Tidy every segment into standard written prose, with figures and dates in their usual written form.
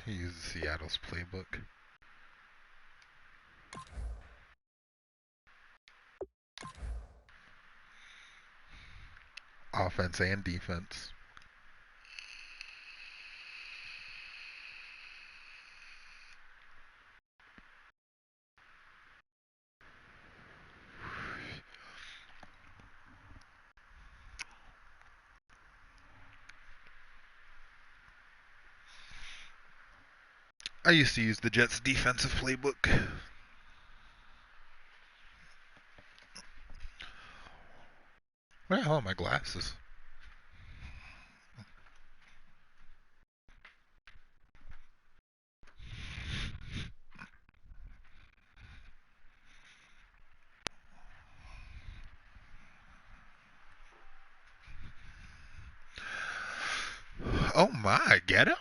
He uses Seattle's playbook. Offense and defense. I used to use the Jets' defensive playbook. Where the hell are my glasses? Oh my, Ghetto?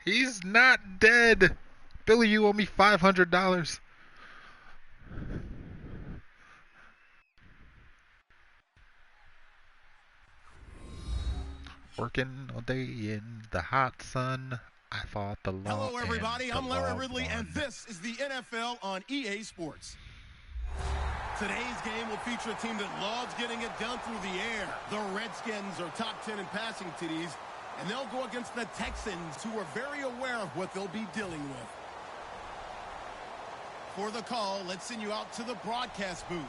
He's not dead. Billy, you owe me $500. Working all day in the hot sun. I fought the law. Hello, everybody. I'm Larry Ridley, and this is the NFL on EA Sports. Today's game will feature a team that loves getting it done through the air. The Redskins are top 10 in passing TDs, and they'll go against the Texans, who are very aware of what they'll be dealing with. For the call, let's send you out to the broadcast booth,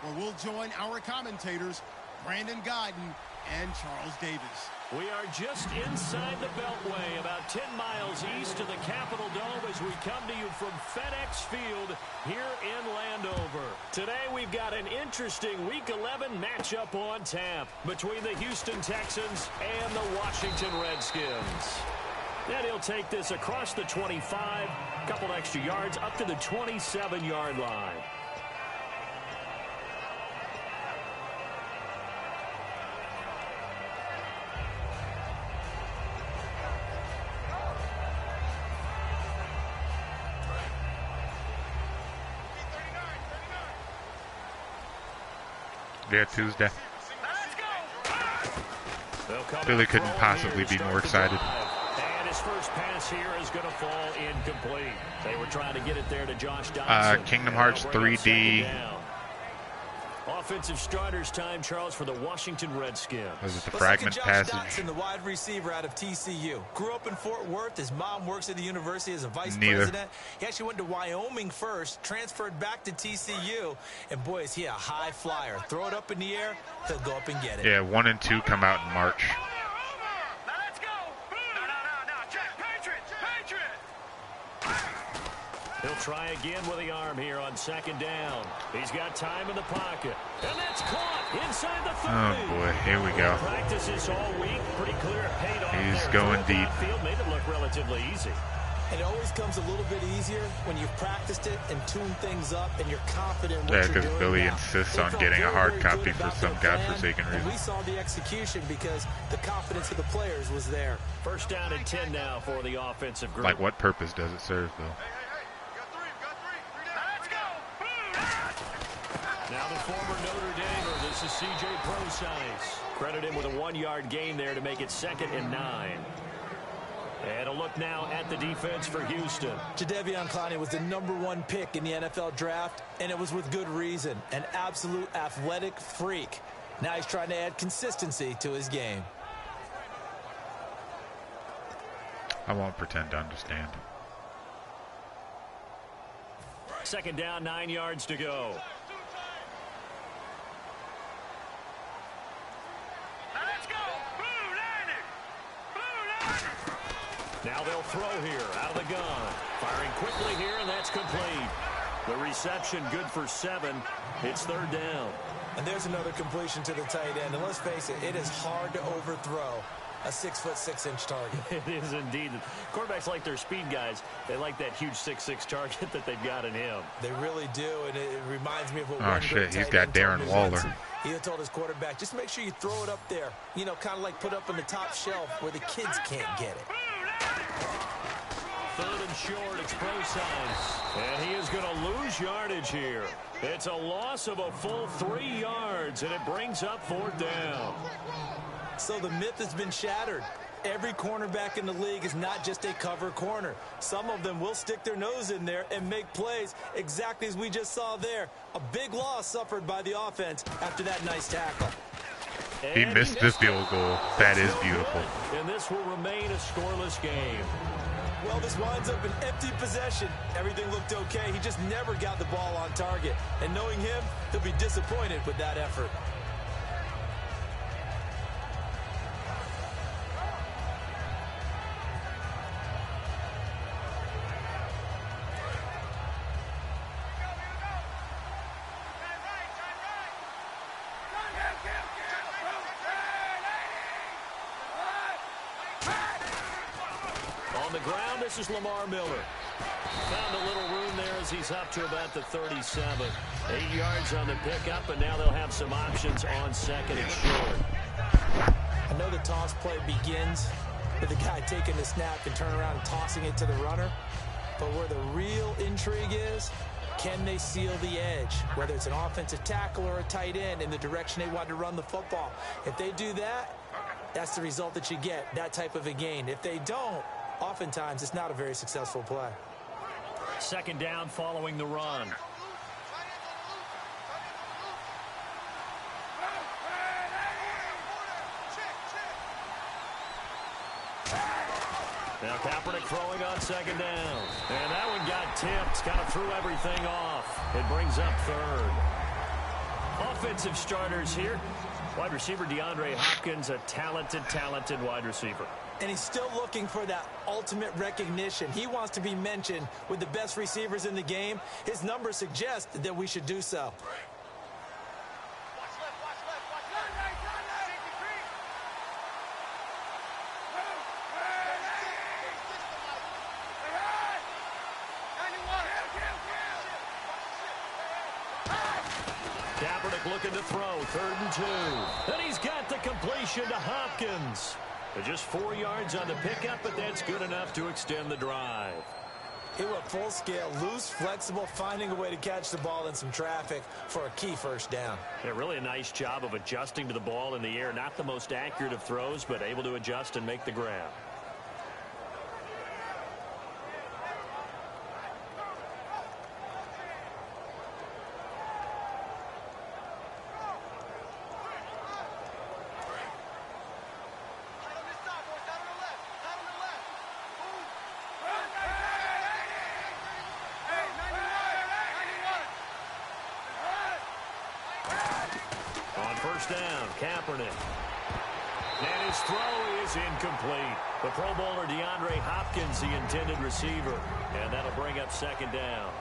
where we'll join our commentators, Brandon Guyton and Charles Davis. We are just inside the Beltway, about 10 miles east of the Capitol Dome as we come to you from FedEx Field here in Landover. Today we've got an interesting Week 11 matchup on tap between the Houston Texans and the Washington Redskins. Then he'll take this across the 25, a couple extra yards up to the 27-yard line. Yeah, Tuesday. Billy couldn't possibly be more excited. And his first pass here is going to fall incomplete. They were trying to get it there to Josh Dodson. Kingdom Hearts 3D. Offensive starters time, Charles, for the Washington Redskins. Was it the fragment passage? Dodson, the wide receiver out of TCU. Grew up in Fort Worth. His mom works at the university as a vice president. He actually went to Wyoming first, transferred back to TCU, and boy, is he a high flyer. Throw it up in the air, he'll go up and get it. Yeah, 1 and 2 come out in March. He'll try again with the arm here on second down. He's got time in the pocket. And that's caught inside the 30. Oh, boy. Here we go. Practices all week. Pretty clear. Paid off. He's going deep. Field made it look relatively easy. And it always comes a little bit easier when you've practiced it and tuned things up and you're confident in what Yeah, you're doing. because Billy now. insists on getting a hard copy for some godforsaken reason. We saw the execution because the confidence of the players was there. First down and 10 now for the offensive group. Like, what purpose does it serve, Bill? Now the former Notre Damer, this is C.J. Prosise. Credit him with a 1-yard gain there to make it 2nd and 9. And a look now at the defense for Houston. Jadeveon Clowney was the #1 pick in the NFL draft, and it was with good reason. An absolute athletic freak. Now he's trying to add consistency to his game. I won't pretend to understand. Second down, 9 yards to go. Now they'll throw here out of the gun. Firing quickly here, and that's complete. The reception good for 7. It's 3rd down. And there's another completion to the tight end. And let's face it, it is hard to overthrow a 6'6" target. It is indeed. Quarterbacks like their speed guys. They like that huge 6'6" target that they've got in him. They really do, and it reminds me of what Oh, shit, he's got Darren Waller. He told his quarterback, just make sure you throw it up there. You know, kind of like put up on the top shelf where the kids can't get it. 3rd and short, it's Prosise. And he is going to lose yardage here. It's a loss of a full 3 yards, and it brings up 4th down. So the myth has been shattered. Every cornerback in the league is not just a cover corner. Some of them will stick their nose in there and make plays exactly as we just saw there. A big loss suffered by the offense after that nice tackle. He missed the field goal. That is beautiful. And this will remain a scoreless game. Well, this winds up an empty possession. Everything looked okay. He just never got the ball on target. And knowing him, he'll be disappointed with that effort. This is Lamar Miller. Found a little room there as he's up to about the 37. 8 yards on the pickup, and now they'll have some options on second and short. I know the toss play begins with the guy taking the snap and turning around and tossing it to the runner. But where the real intrigue is, can they seal the edge? Whether it's an offensive tackle or a tight end in the direction they want to run the football. If they do that, that's the result that you get, that type of a gain. If they don't, oftentimes, it's not a very successful play. Second down following the run. Now Kaepernick throwing on second down. And that one got tipped. Kind of threw everything off. It brings up third. Offensive starters here. Wide receiver DeAndre Hopkins, a talented wide receiver. And he's still looking for that ultimate recognition. He wants to be mentioned with the best receivers in the game. His numbers suggest that we should do so. Kaepernick looking to throw, 3rd and 2. And he's got the completion to Hopkins. Just 4 yards on the pickup, but that's good enough to extend the drive. He went full scale, loose, flexible, finding a way to catch the ball in some traffic for a key first down. Yeah, really a nice job of adjusting to the ball in the air. Not the most accurate of throws, but able to adjust and make the grab. First down, Kaepernick. And his throw is incomplete. The Pro Bowler DeAndre Hopkins, the intended receiver. And that'll bring up second down.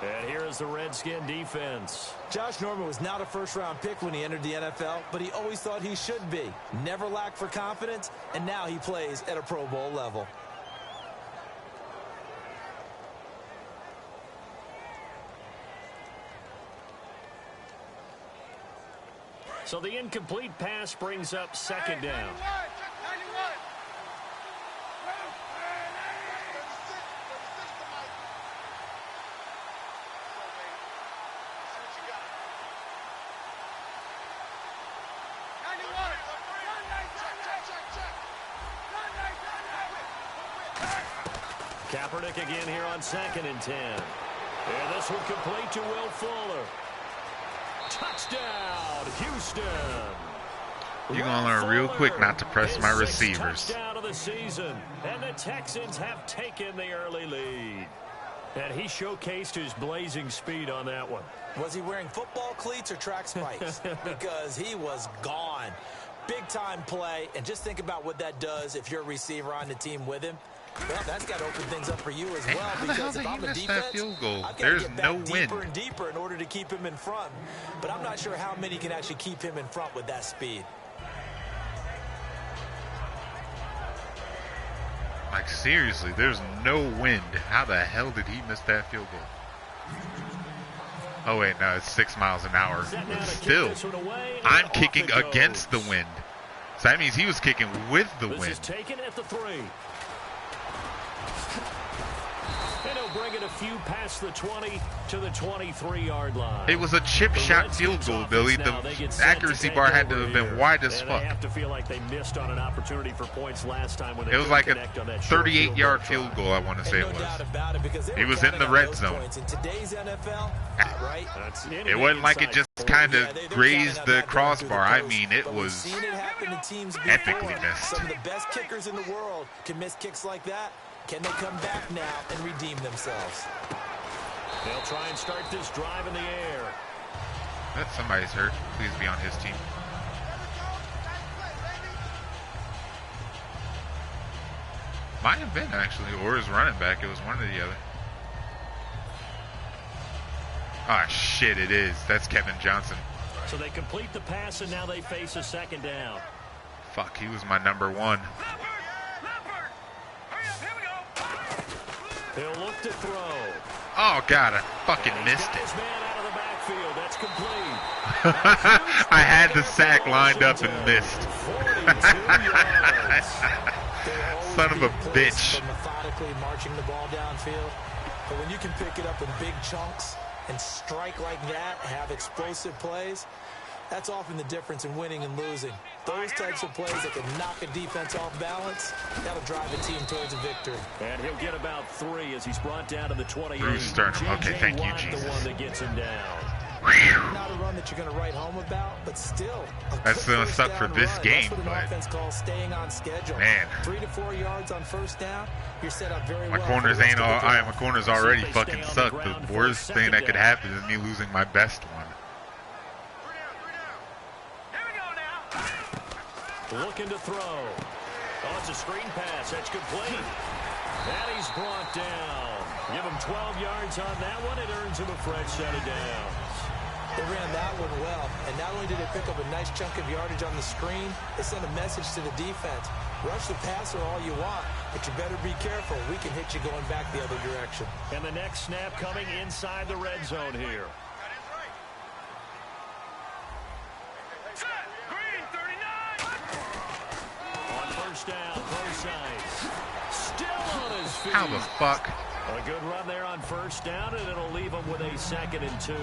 And here is the Redskin defense. Josh Norman was not a first-round pick when he entered the NFL, but he always thought he should be. Never lacked for confidence, and now he plays at a Pro Bowl level. So the incomplete pass brings up second down. Kaepernick again here on 2nd and 10. And this one complete to Will Fuller. Touchdown, Houston. You're going to learn real quick not to press my receivers. Touchdown of the season, and the Texans have taken the early lead. And he showcased his blazing speed on that one. Was he wearing football cleats or track spikes? Because he was gone. Big-time play, and just think about what that does if you're a receiver on the team with him. Well, that's got to open things up for you as well. Because if I'm a defense, I've got to get back deeper and deeper in order to keep him in front. But I'm not sure how many can actually keep him in front with that speed. Like, seriously, there's no wind. How the hell did he miss that field goal? Oh, wait, no, it's 6 miles an hour. But still, I'm kicking against the wind. So that means he was kicking with the wind. This is taken at the 3. And he'll they'll bring it a few past the 20 to the 23-yard line. It was a chip shot field goal, Billy. The accuracy bar had to have been wide as fuck. They have to feel like they missed on an opportunity for points last time when they it was like a 38-yard field goal, I want to say it was. He was in the red zone. In today's NFL, right? It wasn't like it just kind of grazed the crossbar. I mean, it was epically missed. Some of the best kickers in the world can miss kicks like that. Can they come back now and redeem themselves? They'll try and start this drive in the air. Somebody's hurt. Please be on his team. Might have been, actually, or his running back. It was one or the other. Ah, shit, it is. That's Kevin Johnson. So they complete the pass, and now they face a second down. Fuck, he was my number one. He'll look to throw. Oh, God, I fucking missed it. His man out of the backfield. That's complete. I had the sack lined up and missed. Son of a bitch. Methodically marching the ball downfield. But when you can pick it up in big chunks and strike like that, have explosive plays, that's often the difference in winning and losing. Those types of plays that can knock a defense off balance, that'll drive a team towards a victory. And he'll get about 3 as he's brought down to the 28. Bruce Sternum. Okay, thank you, Jesus. The one that gets him down. Not a run that you're going to write home about, but still. That's going to suck for this game, but but calls staying on schedule. Man, 3 to 4 yards on first down, you're set up very well. My corners ain't all. My corners already fucking suck. The worst thing that could happen is me losing my best one. Looking to throw. Oh, it's a screen pass. That's complete. And he's brought down. Give him 12 yards on that one. It earns him a fresh set of downs. They ran that one well. And not only did they pick up a nice chunk of yardage on the screen, they sent a message to the defense. Rush the passer all you want, but you better be careful. We can hit you going back the other direction. And the next snap coming inside the red zone here. Down, precise. Still on his feet. How the fuck? A good run there on first down, and it'll leave him with a 2nd and 2.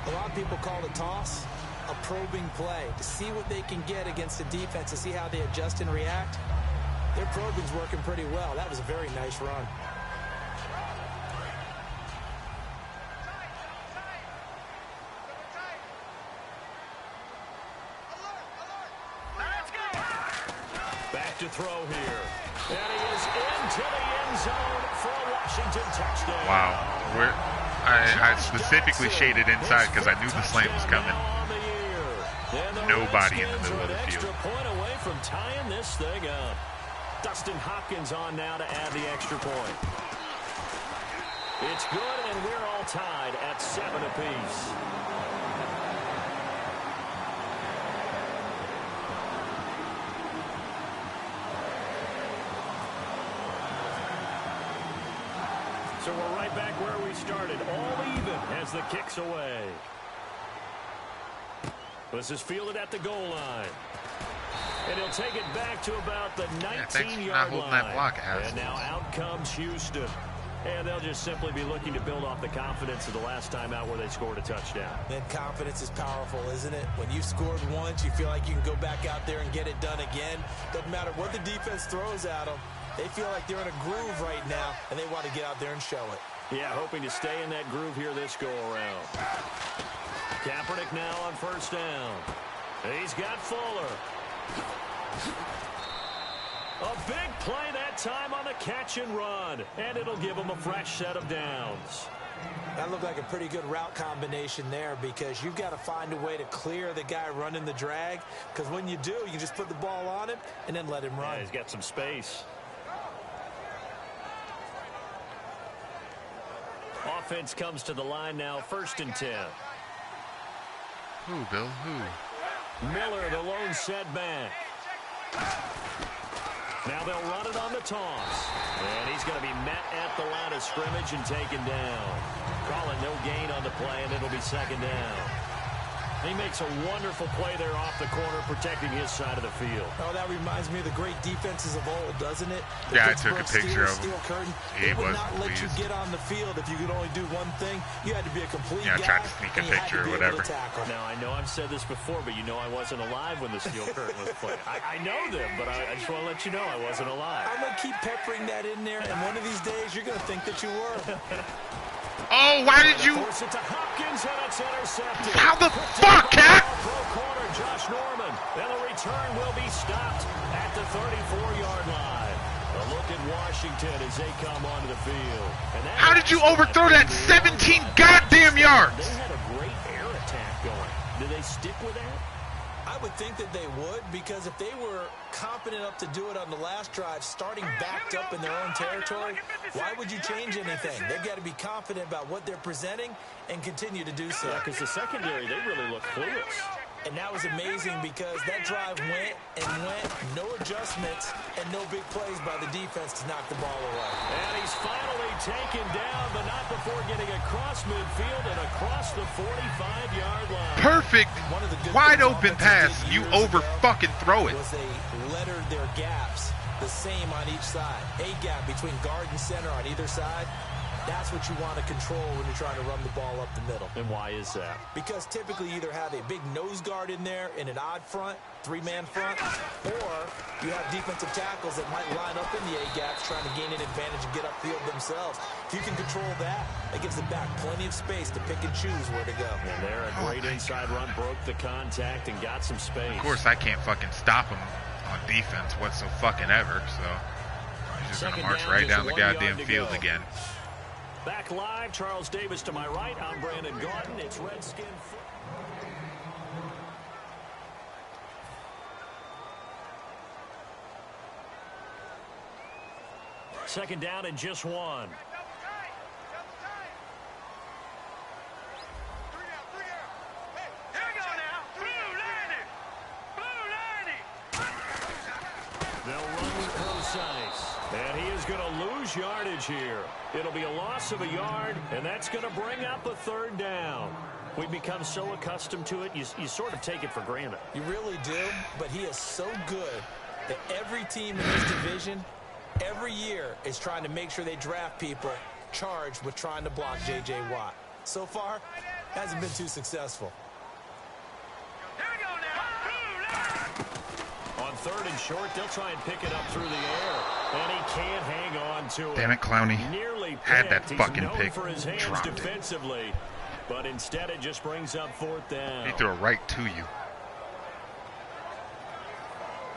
A lot of people call the toss a probing play to see what they can get against the defense, to see how they adjust and react. Their probing's working pretty well. That was a very nice run. To throw here. And he is into the end zone for a Washington touchdown. Wow. I specifically shaded inside because I knew the slant was coming. Nobody in the middle of the field. Extra point away from tying this thing up. Dustin Hopkins on now to add the extra point. It's good, and we're all tied at 7 apiece. So we're right back where we started, all even as the kick's away. This is fielded at the goal line. And he'll take it back to about the 19-yard line. That block, and now out comes Houston. And they'll just simply be looking to build off the confidence of the last time out where they scored a touchdown. And confidence is powerful, isn't it? When you've scored once, you feel like you can go back out there and get it done again. Doesn't matter what the defense throws at them. They feel like they're in a groove right now, and they want to get out there and show it. Yeah, hoping to stay in that groove here this go-around. Kaepernick now on first down. He's got Fuller. A big play that time on the catch and run, and it'll give him a fresh set of downs. That looked like a pretty good route combination there, because you've got to find a way to clear the guy running the drag, because when you do, you just put the ball on him and then let him run. Yeah, he's got some space. Offense comes to the line now, 1st and 10. Who, Bill? Who? Miller, the lone setback. Now they'll run it on the toss. And he's going to be met at the line of scrimmage and taken down. Call it no gain on the play, and it'll be 2nd down. He makes a wonderful play there off the corner, protecting his side of the field. Oh, that reminds me of the great defenses of old, doesn't it? The yeah, I took a picture of him. They would not let you get on the field if you could only do one thing. You had to be a complete guy. Yeah, I tried to sneak a picture or whatever. Now, I know I've said this before, but you know I wasn't alive when the steel curtain was played. I know them, but I just want to let you know I wasn't alive. I'm going to keep peppering that in there, and one of these days you're going to think that you were. Oh, why did you? Force it to Hopkins, and it's intercepted. How the fuck, Cat? Pro corner, Josh Norman. And the return will be stopped at the 34-yard line. A look at Washington as they come onto the field. How did you overthrow that 17 goddamn yards? They had a great air attack going. Did they stick with that? I would think that they would, because if they were confident enough to do it on the last drive, starting backed up in their own territory, why would you change anything? They've got to be confident about what they're presenting and continue to do so. Yeah, because the secondary, they really look clueless. And that was amazing because that drive went and went, no adjustments, and no big plays by the defense to knock the ball away. And he's finally taken down, but not before getting across midfield and across the 45-yard line. Perfect, wide open pass. You over fucking throw it. Was they lettered their gaps the same on each side. A gap between guard and center on either side. That's what you want to control when you're trying to run the ball up the middle. And why is that? Because typically you either have a big nose guard in there in an odd front, three-man front, or you have defensive tackles that might line up in the A-gaps trying to gain an advantage and get upfield themselves. If you can control that, it gives the back plenty of space to pick and choose where to go. And there, a great inside run, broke the contact and got some space. Of course, I can't fucking stop him on defense whatsoever, so he's just going to march right down the goddamn field again. Back live, Charles Davis to my right. I'm Brandon Gordon. It's Redskin. Second down and just one. They'll run with precise. And he is going to lose yardage here. It'll be a loss of a yard, and that's going to bring up a third down. We've become so accustomed to it, you sort of take it for granted. You really do, but he is so good that every team in this division, every year, is trying to make sure they draft people charged with trying to block J.J. Watt. So far, hasn't been too successful. On third and short, they'll try and pick it up through the air. And he can't hang on to it. Damn it, Clowney. Nearly had that picked. fucking He's known pick. for his hands Dropped defensively. it. But instead, it just brings up fourth down. He threw it right to you.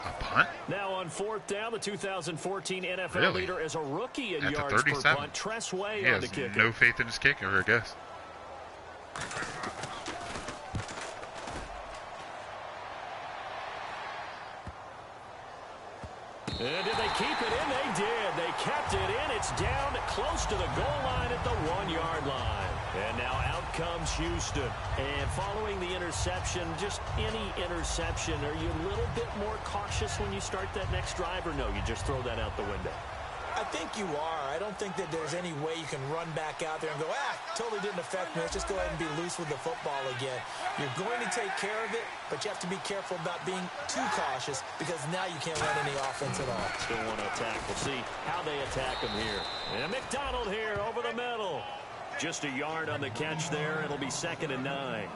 A punt? Now on fourth down, the 2014 NFL leader as a rookie in At yards the per punt. Tress Way on the kicker. He has no faith in his kicker, I guess. And did they keep it in? They did. They kept it in. It's down close to the goal line at the 1-yard line. And now out comes Houston. And following the interception, just any interception, are you a little bit more cautious when you start that next drive, or no, you just throw that out the window? I think you are. I don't think that there's any way you can run back out there and go, totally didn't affect me. Let's just go ahead and be loose with the football again. You're going to take care of it, but you have to be careful about being too cautious because now you can't run any offense at all. Still want to attack. We'll see how they attack him here. And McDonald here over the middle. Just a yard on the catch there. It'll be 2nd and 9.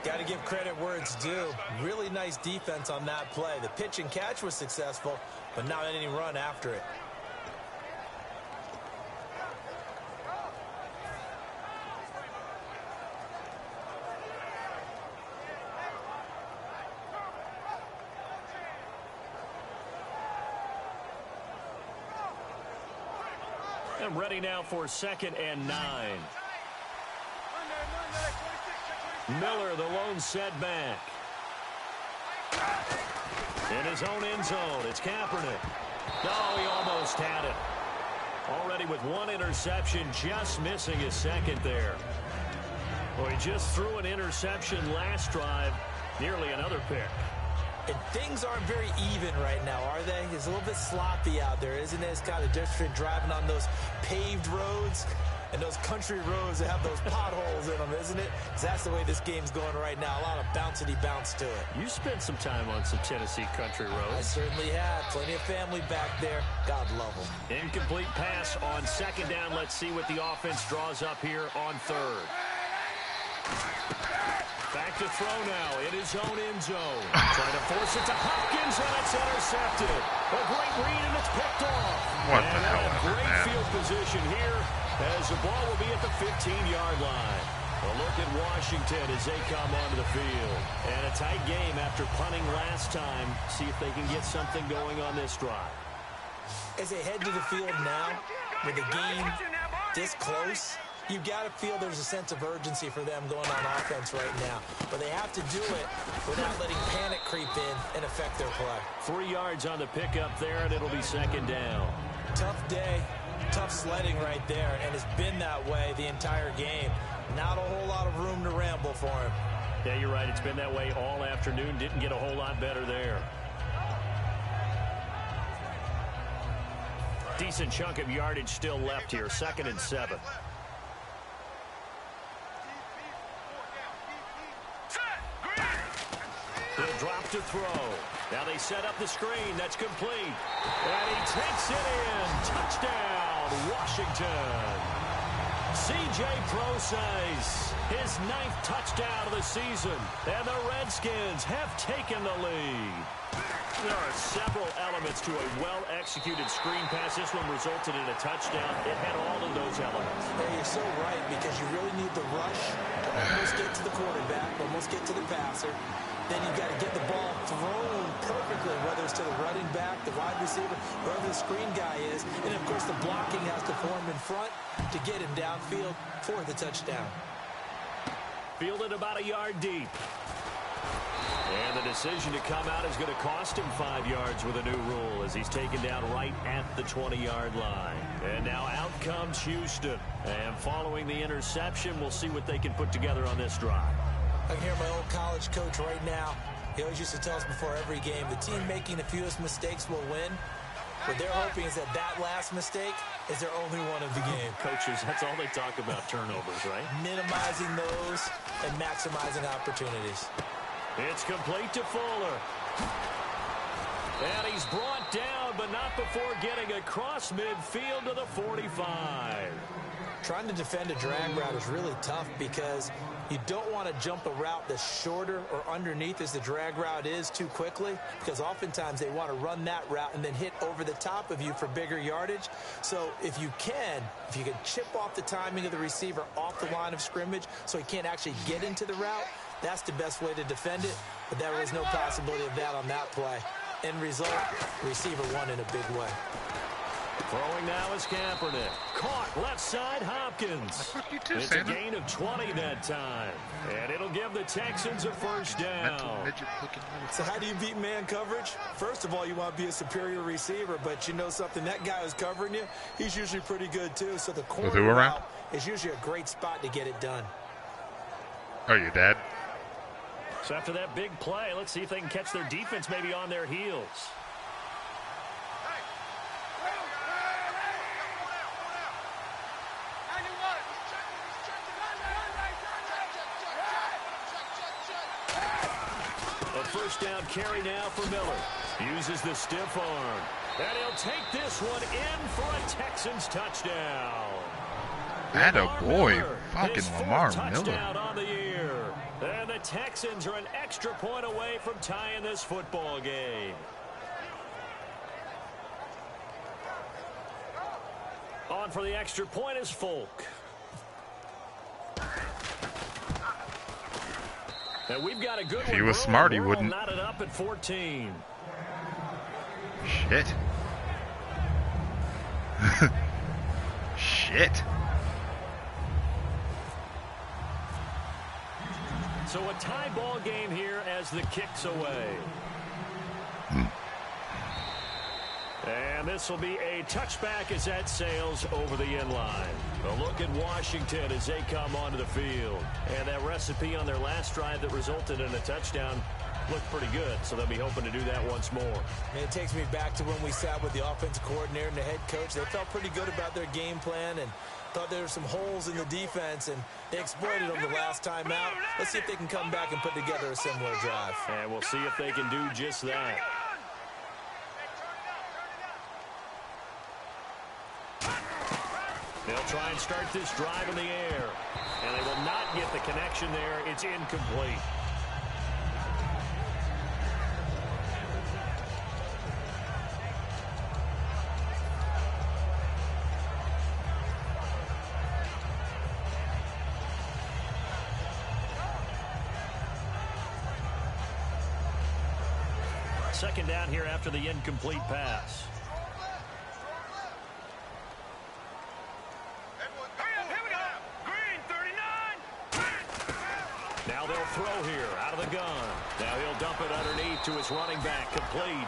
Got to give credit where it's due. Really nice defense on that play. The pitch and catch was successful, but not any run after it. I'm ready now for 2nd and 9. Miller, the lone setback. In his own end zone, it's Kaepernick. Oh, he almost had it. Already with one interception, just missing his second there. Well, he just threw an interception last drive, nearly another pick. And things aren't very even right now, are they? It's a little bit sloppy out there, isn't it? It's kind of different driving on those paved roads. And those country roads that have those potholes in them, isn't it? 'Cause that's the way this game's going right now. A lot of bouncy bounce to it. You spent some time on some Tennessee country roads. I certainly have. Plenty of family back there. God love them. Incomplete pass on second down. Let's see what the offense draws up here on third. Back to throw now in his own end zone. Trying to force it to Hopkins, and it's intercepted. A great read, and it's picked off. What the hell a was great that? field position here as the ball will be at the 15-yard line. A look at Washington as they come onto the field. And a tight game after punting last time. See if they can get something going on this drive. As they head to the field now, with the game this close, you've got to feel there's a sense of urgency for them going on offense right now. But they have to do it without letting panic creep in and affect their play. 3 yards on the pickup there, and it'll be second down. Tough day, tough sledding right there, and it's been that way the entire game. Not a whole lot of room to ramble for him. Yeah, you're right. It's been that way all afternoon. Didn't get a whole lot better there. Decent chunk of yardage still left here. 2nd and 7. He'll drop to throw. Now they set up the screen. That's complete. And he takes it in. Touchdown, Washington. C.J. Procise, his 9th touchdown of the season. And the Redskins have taken the lead. There are several elements to a well-executed screen pass. This one resulted in a touchdown. It had all of those elements. Hey, you're so right, because you really need the rush to almost get to the quarterback, almost get to the passer. Then you've got to get the ball thrown perfectly, whether it's to the running back, the wide receiver, wherever the screen guy is. And, of course, the blocking has to form in front to get him downfield for the touchdown. Fielded about a yard deep. And the decision to come out is going to cost him 5 yards with a new rule as he's taken down right at the 20-yard line. And now out comes Houston. And following the interception, we'll see what they can put together on this drive. I can hear my old college coach right now. He always used to tell us before every game, the team making the fewest mistakes will win. What they're hoping is that that last mistake is their only one of the game. Coaches, that's all they talk about, turnovers, right? Minimizing those and maximizing opportunities. It's complete to Fuller. And he's brought down, but not before getting across midfield to the 45. Trying to defend a drag route is really tough because you don't want to jump a route that's shorter or underneath as the drag route is too quickly, because oftentimes they want to run that route and then hit over the top of you for bigger yardage. So if you can chip off the timing of the receiver off the line of scrimmage so he can't actually get into the route, that's the best way to defend it. But there was no possibility of that on that play. End result, receiver won in a big way. Throwing now is Kaepernick. Caught left side, Hopkins. It's a gain of 20 that time. And it'll give the Texans a first down. So how do you beat man coverage? First of all, you want to be a superior receiver, but you know something, that guy who's covering you, he's usually pretty good too. So the corner route is usually a great spot to get it done. Are you dead? So after that big play, let's see if they can catch their defense maybe on their heels. First down carry now for Miller. Uses the stiff arm. And he'll take this one in for a Texans touchdown. Attaboy, fucking Lamar Miller. On the year. And the Texans are an extra point away from tying this football game. On for the extra point is Folk. And we've got a good if he was smart, he wouldn't. Knotted up at 14. Shit. Shit. So a tie ball game here as the kick's away. And this will be a touchback as that sails over the end line. A look at Washington as they come onto the field. And that recipe on their last drive that resulted in a touchdown looked pretty good, so they'll be hoping to do that once more. And it takes me back to when we sat with the offensive coordinator and the head coach. They felt pretty good about their game plan and thought there were some holes in the defense, and they exploited them the last time out. Let's see if they can come back and put together a similar drive. And we'll see if they can do just that. They'll try and start this drive in the air. And they will not get the connection there. It's incomplete. Second down here after the incomplete pass. Now they'll throw here out of the gun. Now he'll dump it underneath to his running back, complete.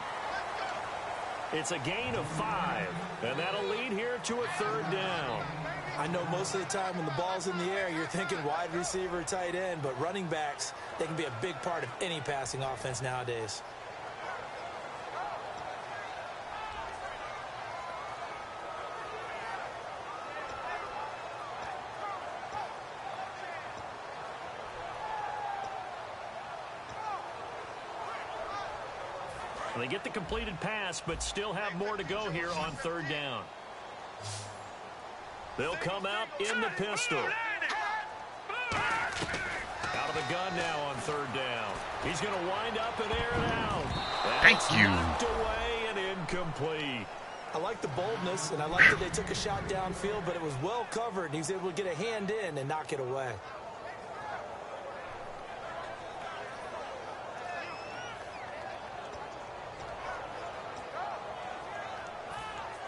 It's a gain of 5, and that'll lead here to a third down. I know most of the time when the ball's in the air, you're thinking wide receiver, tight end, but running backs, they can be a big part of any passing offense nowadays. They get the completed pass, but still have more to go here on third down. They'll come out in the pistol. Out of the gun now on third down. He's going to wind up and air it out. Thank you. Knocked away and incomplete. I like the boldness, and I like that they took a shot downfield, but it was well covered, and he was able to get a hand in and knock it away.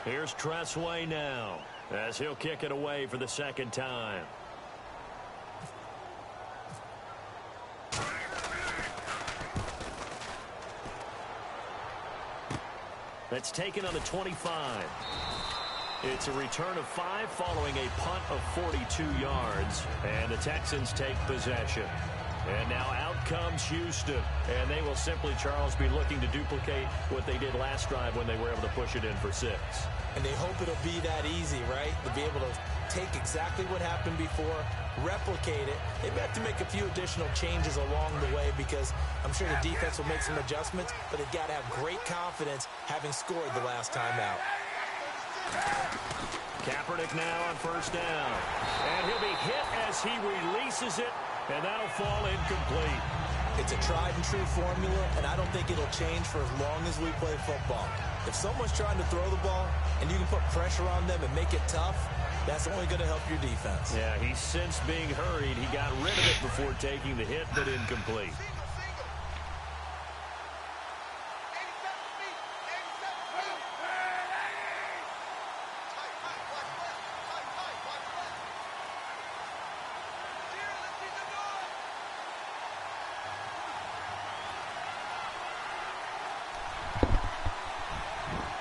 Here's Tressway now as he'll kick it away for the second time. That's taken on the 25. It's a return of 5 following a punt of 42 yards. And the Texans take possession. And now out comes Houston. And they will simply, Charles, be looking to duplicate what they did last drive when they were able to push it in for 6. And they hope it'll be that easy, right? To be able to take exactly what happened before, replicate it. They may have to make a few additional changes along the way because I'm sure the defense will make some adjustments, but they've got to have great confidence having scored the last time out. Kaepernick now on first down. And he'll be hit as he releases it, and that'll fall incomplete. It's a tried-and-true formula, and I don't think it'll change for as long as we play football. If someone's trying to throw the ball and you can put pressure on them and make it tough, that's only going to help your defense. Yeah, he's since being hurried. He got rid of it before taking the hit, but incomplete.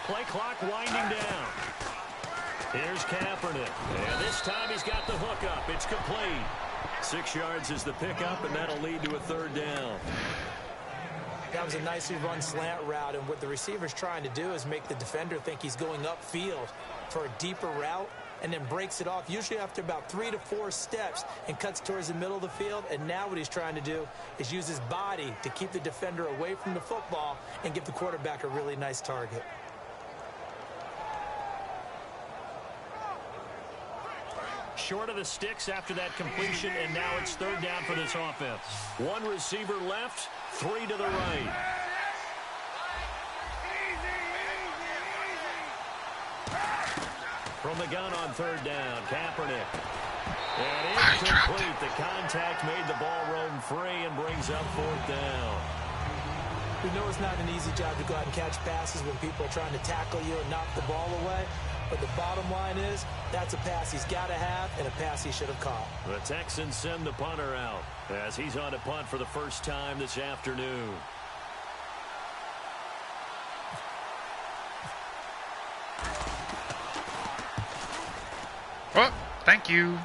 Play clock winding down. Here's Kaepernick. And this time he's got the hook up. It's complete. 6 yards is the pickup, and that'll lead to a third down. That was a nicely run slant route, and what the receiver's trying to do is make the defender think he's going upfield for a deeper route and then breaks it off, usually after about 3 to 4 steps, and cuts towards the middle of the field. And now what he's trying to do is use his body to keep the defender away from the football and give the quarterback a really nice target. Short of the sticks after that completion, and now it's third down for this offense. 1 receiver left, 3 to the right. From the gun on third down, Kaepernick. And incomplete. The contact made the ball roam free and brings up fourth down. We know it's not an easy job to go out and catch passes when people are trying to tackle you and knock the ball away. But the bottom line is, that's a pass he's got to have and a pass he should have caught. The Texans send the punter out as he's on to punt for the first time this afternoon. Oh, thank you.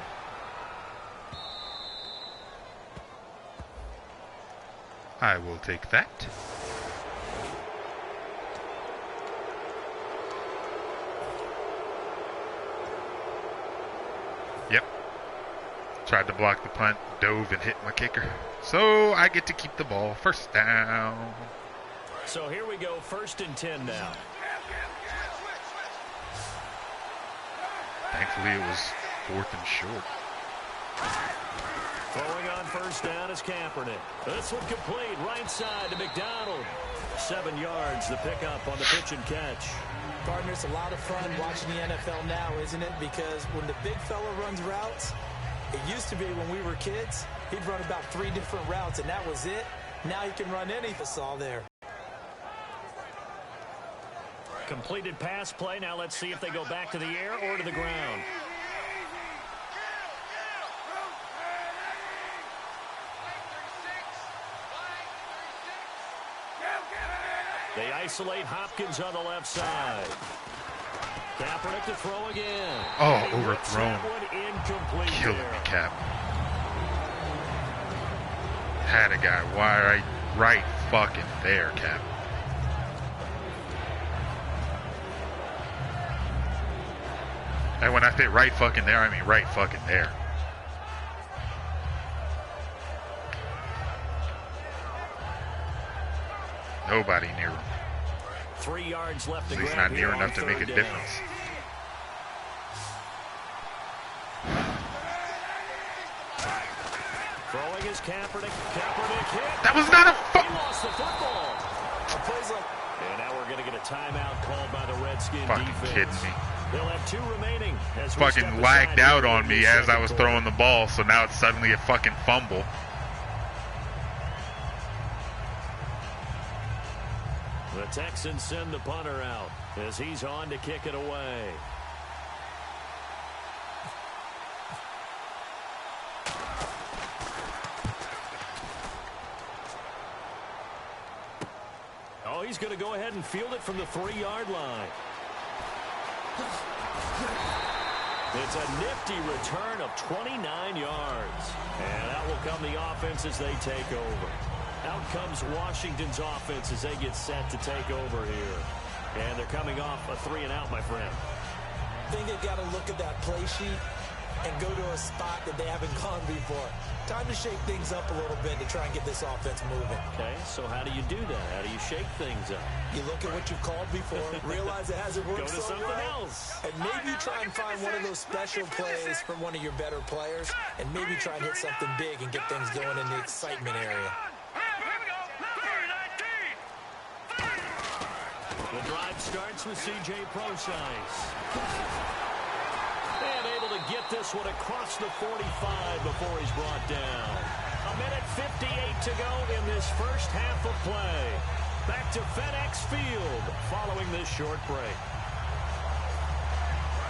I will take that. Yep. Tried to block the punt, dove and hit my kicker. So I get to keep the ball. First down. So here we go, 1st and 10 now. Thankfully it was 4th and short. Throwing on 1st down is Kaepernick. This one complete, right side to McDonald. 7 yards, the pickup on the pitch and catch. Partner, it's a lot of fun watching the NFL now, isn't it? Because when the big fella runs routes, it used to be when we were kids, he'd run about 3 different routes, and that was it. Now he can run anything. It's all there. Completed pass play. Now let's see if they go back to the air or to the ground. They isolate Hopkins on the left side. Kaepernick to throw again. Oh, overthrown. Killing me, Cap. Had a guy right fucking there, Cap. And when I say right fucking there, I mean right fucking there. Nobody near him. 3 yards left to At least grab not near here enough to make a down. difference. Throwing is Kaepernick. Kaepernick hit. That was not a He lost the football. And now we're going to get a timeout called by the Redskin fucking defense. kidding me. They'll have 2 remaining. As Fucking lagged out on me as I was throwing the ball, so now it's suddenly a fucking fumble. The Texans send the punter out as he's on to kick it away. Oh, he's going to go ahead and field it from the 3-yard line. It's a nifty return of 29 yards. And out will come the offense as they take over. Out comes Washington's offense as they get set to take over here. And they're coming off a 3-and-out, my friend. I think they've got to look at that play sheet and go to a spot that they haven't gone before. Time to shake things up a little bit to try and get this offense moving. Okay, so how do you do that? How do you shake things up? You look at what you've called before, realize it hasn't worked Go to so something well, else. and maybe try and find one of those special plays from one of your better players, and maybe try and hit something big and get things going in the excitement area. The drive starts with C.J. Prosise. And able to get this one across the 45 before he's brought down. 1:58 to go in this first half of play. Back to FedEx Field following this short break.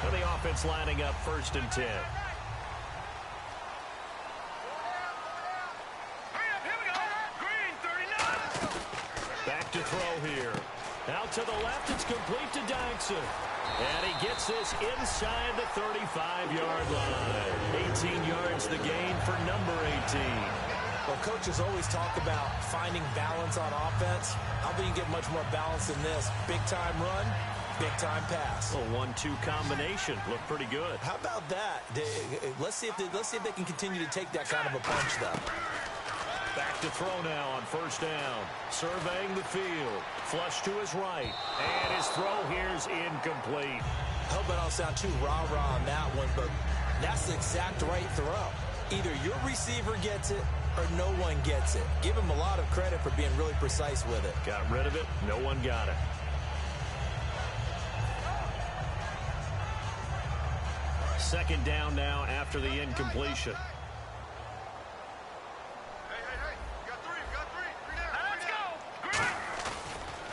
And the offense lining up 1st and 10. Back to throw here. Out to the left, it's complete to Dyson. And he gets this inside the 35-yard line. 18 yards the gain for number 18. Well, coaches always talk about finding balance on offense. I think you get much more balance than this. Big-time run, big-time pass. A 1-2 combination. Looked pretty good. How about that? Let's see if they can continue to take that kind of a punch, though. Back to throw now on 1st down. Surveying the field. Flush to his right. And his throw here's incomplete. I hope I don't sound too rah-rah on that one, but that's the exact right throw. Either your receiver gets it or no one gets it. Give him a lot of credit for being really precise with it. Got rid of it. No one got it. Second down now after the incompletion.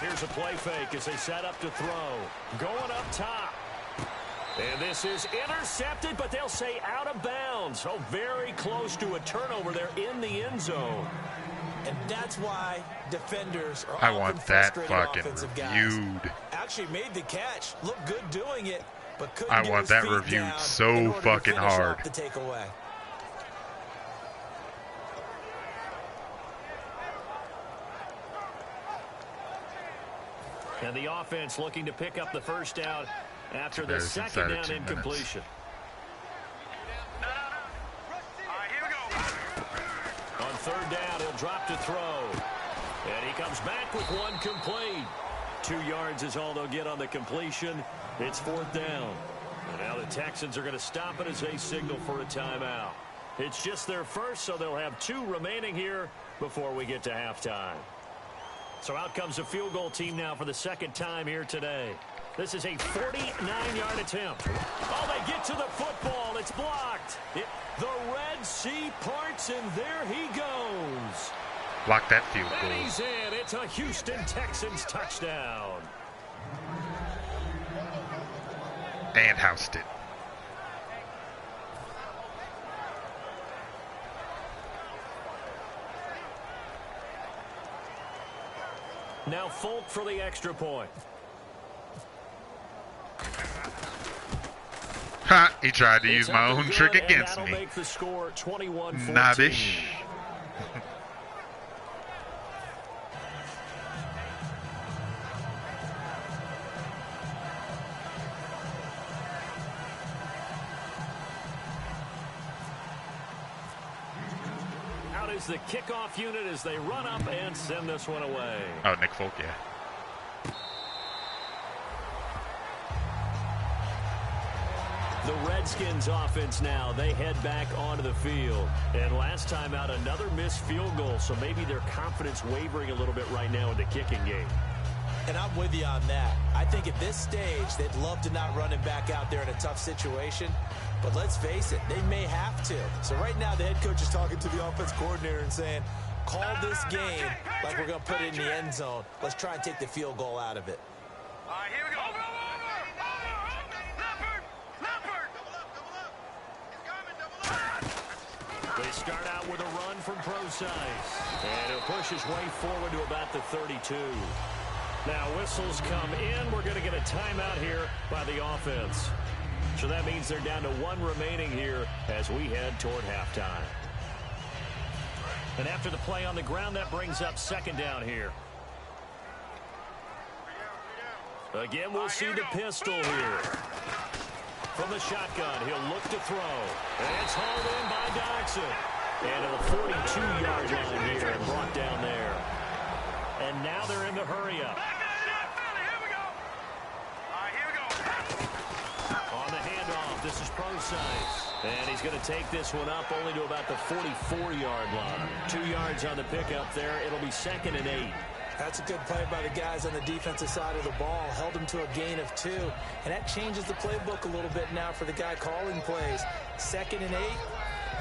Here's a play fake as they set up to throw. Going up top. And this is intercepted, but they'll say out of bounds. Oh, very close to a turnover there in the end zone. And that's why defenders are I often want that frustrated fucking offensive guys. reviewed. Actually made the catch. Looked good doing it, but couldn't I get want his that feet reviewed down so in order to fucking finish hard. off the takeaway. And the offense looking to pick up the first down after the second down incompletion. On third down, he'll drop to throw. And he comes back with one complete. 2 yards is all they'll get on the completion. It's fourth down. And now the Texans are going to stop it as they signal for a timeout. It's just their first, so they'll have 2 remaining here before we get to halftime. So out comes a field goal team now for the second time here today. This is a 49-yard attempt. Oh, they get to the football. It's blocked. The Red Sea parts, and there he goes. Block that field goal. And he's in. It's a Houston Texans touchdown. And housed it. Now Folk for the extra point. Ha! He tried to use my own trick against me. Make the score 21-14. Nabbish. Out is the kickoff unit as they run up and send this one away. Oh, Nick Folk, yeah. The Redskins offense now, they head back onto the field. And last time out, another missed field goal, so maybe their confidence wavering a little bit right now in the kicking game. And I'm with you on that. I think at this stage, they'd love to not run him back out there in a tough situation. But let's face it, they may have to. So right now, the head coach is talking to the offense coordinator and saying, call this game like we're going to put it in the end zone. Let's try and take the field goal out of it. All right, here we go. They start out with a run from Procise. And he'll push his way forward to about the 32. Now whistles come in. We're going to get a timeout here by the offense. So that means they're down to 1 remaining here as we head toward halftime. And after the play on the ground, that brings up second down here. Again, we'll see the pistol here. From the shotgun, he'll look to throw. And it's hauled in by Doxson. And to the 42-yard line here and brought down there. And now they're in the hurry-up. On the handoff, this is Procise. And he's going to take this one up only to about the 44-yard line. 2 yards on the pickup there. It'll be 2nd and 8. That's a good play by the guys on the defensive side of the ball. Held him to a gain of 2. And that changes the playbook a little bit now for the guy calling plays. 2nd and 8.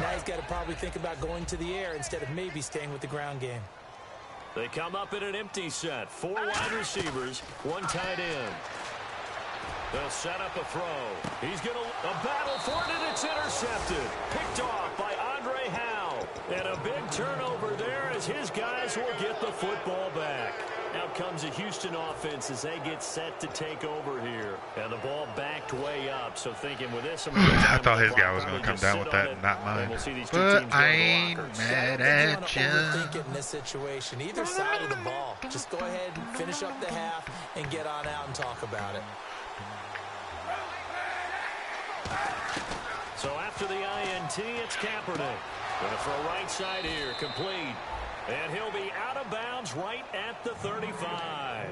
Now he's got to probably think about going to the air instead of maybe staying with the ground game. They come up in an empty set. 4 wide receivers, 1 tight end. They'll set up a throw. He's going to battle for it, and it's intercepted. Picked off by Andre Howe. And a big turnover there as his guys will get the football back. Out comes the Houston offense as they get set to take over here. And the ball backed way up. So thinking with this, I thought his guy was going to come down with that and not mine. But I ain't mad at you. Overthink it in this situation. Either side of the ball. Just go ahead and finish up the half and get on out and talk about it. So after the INT, it's Kaepernick. Going to throw right side here, complete. And he'll be out of bounds right at the 35.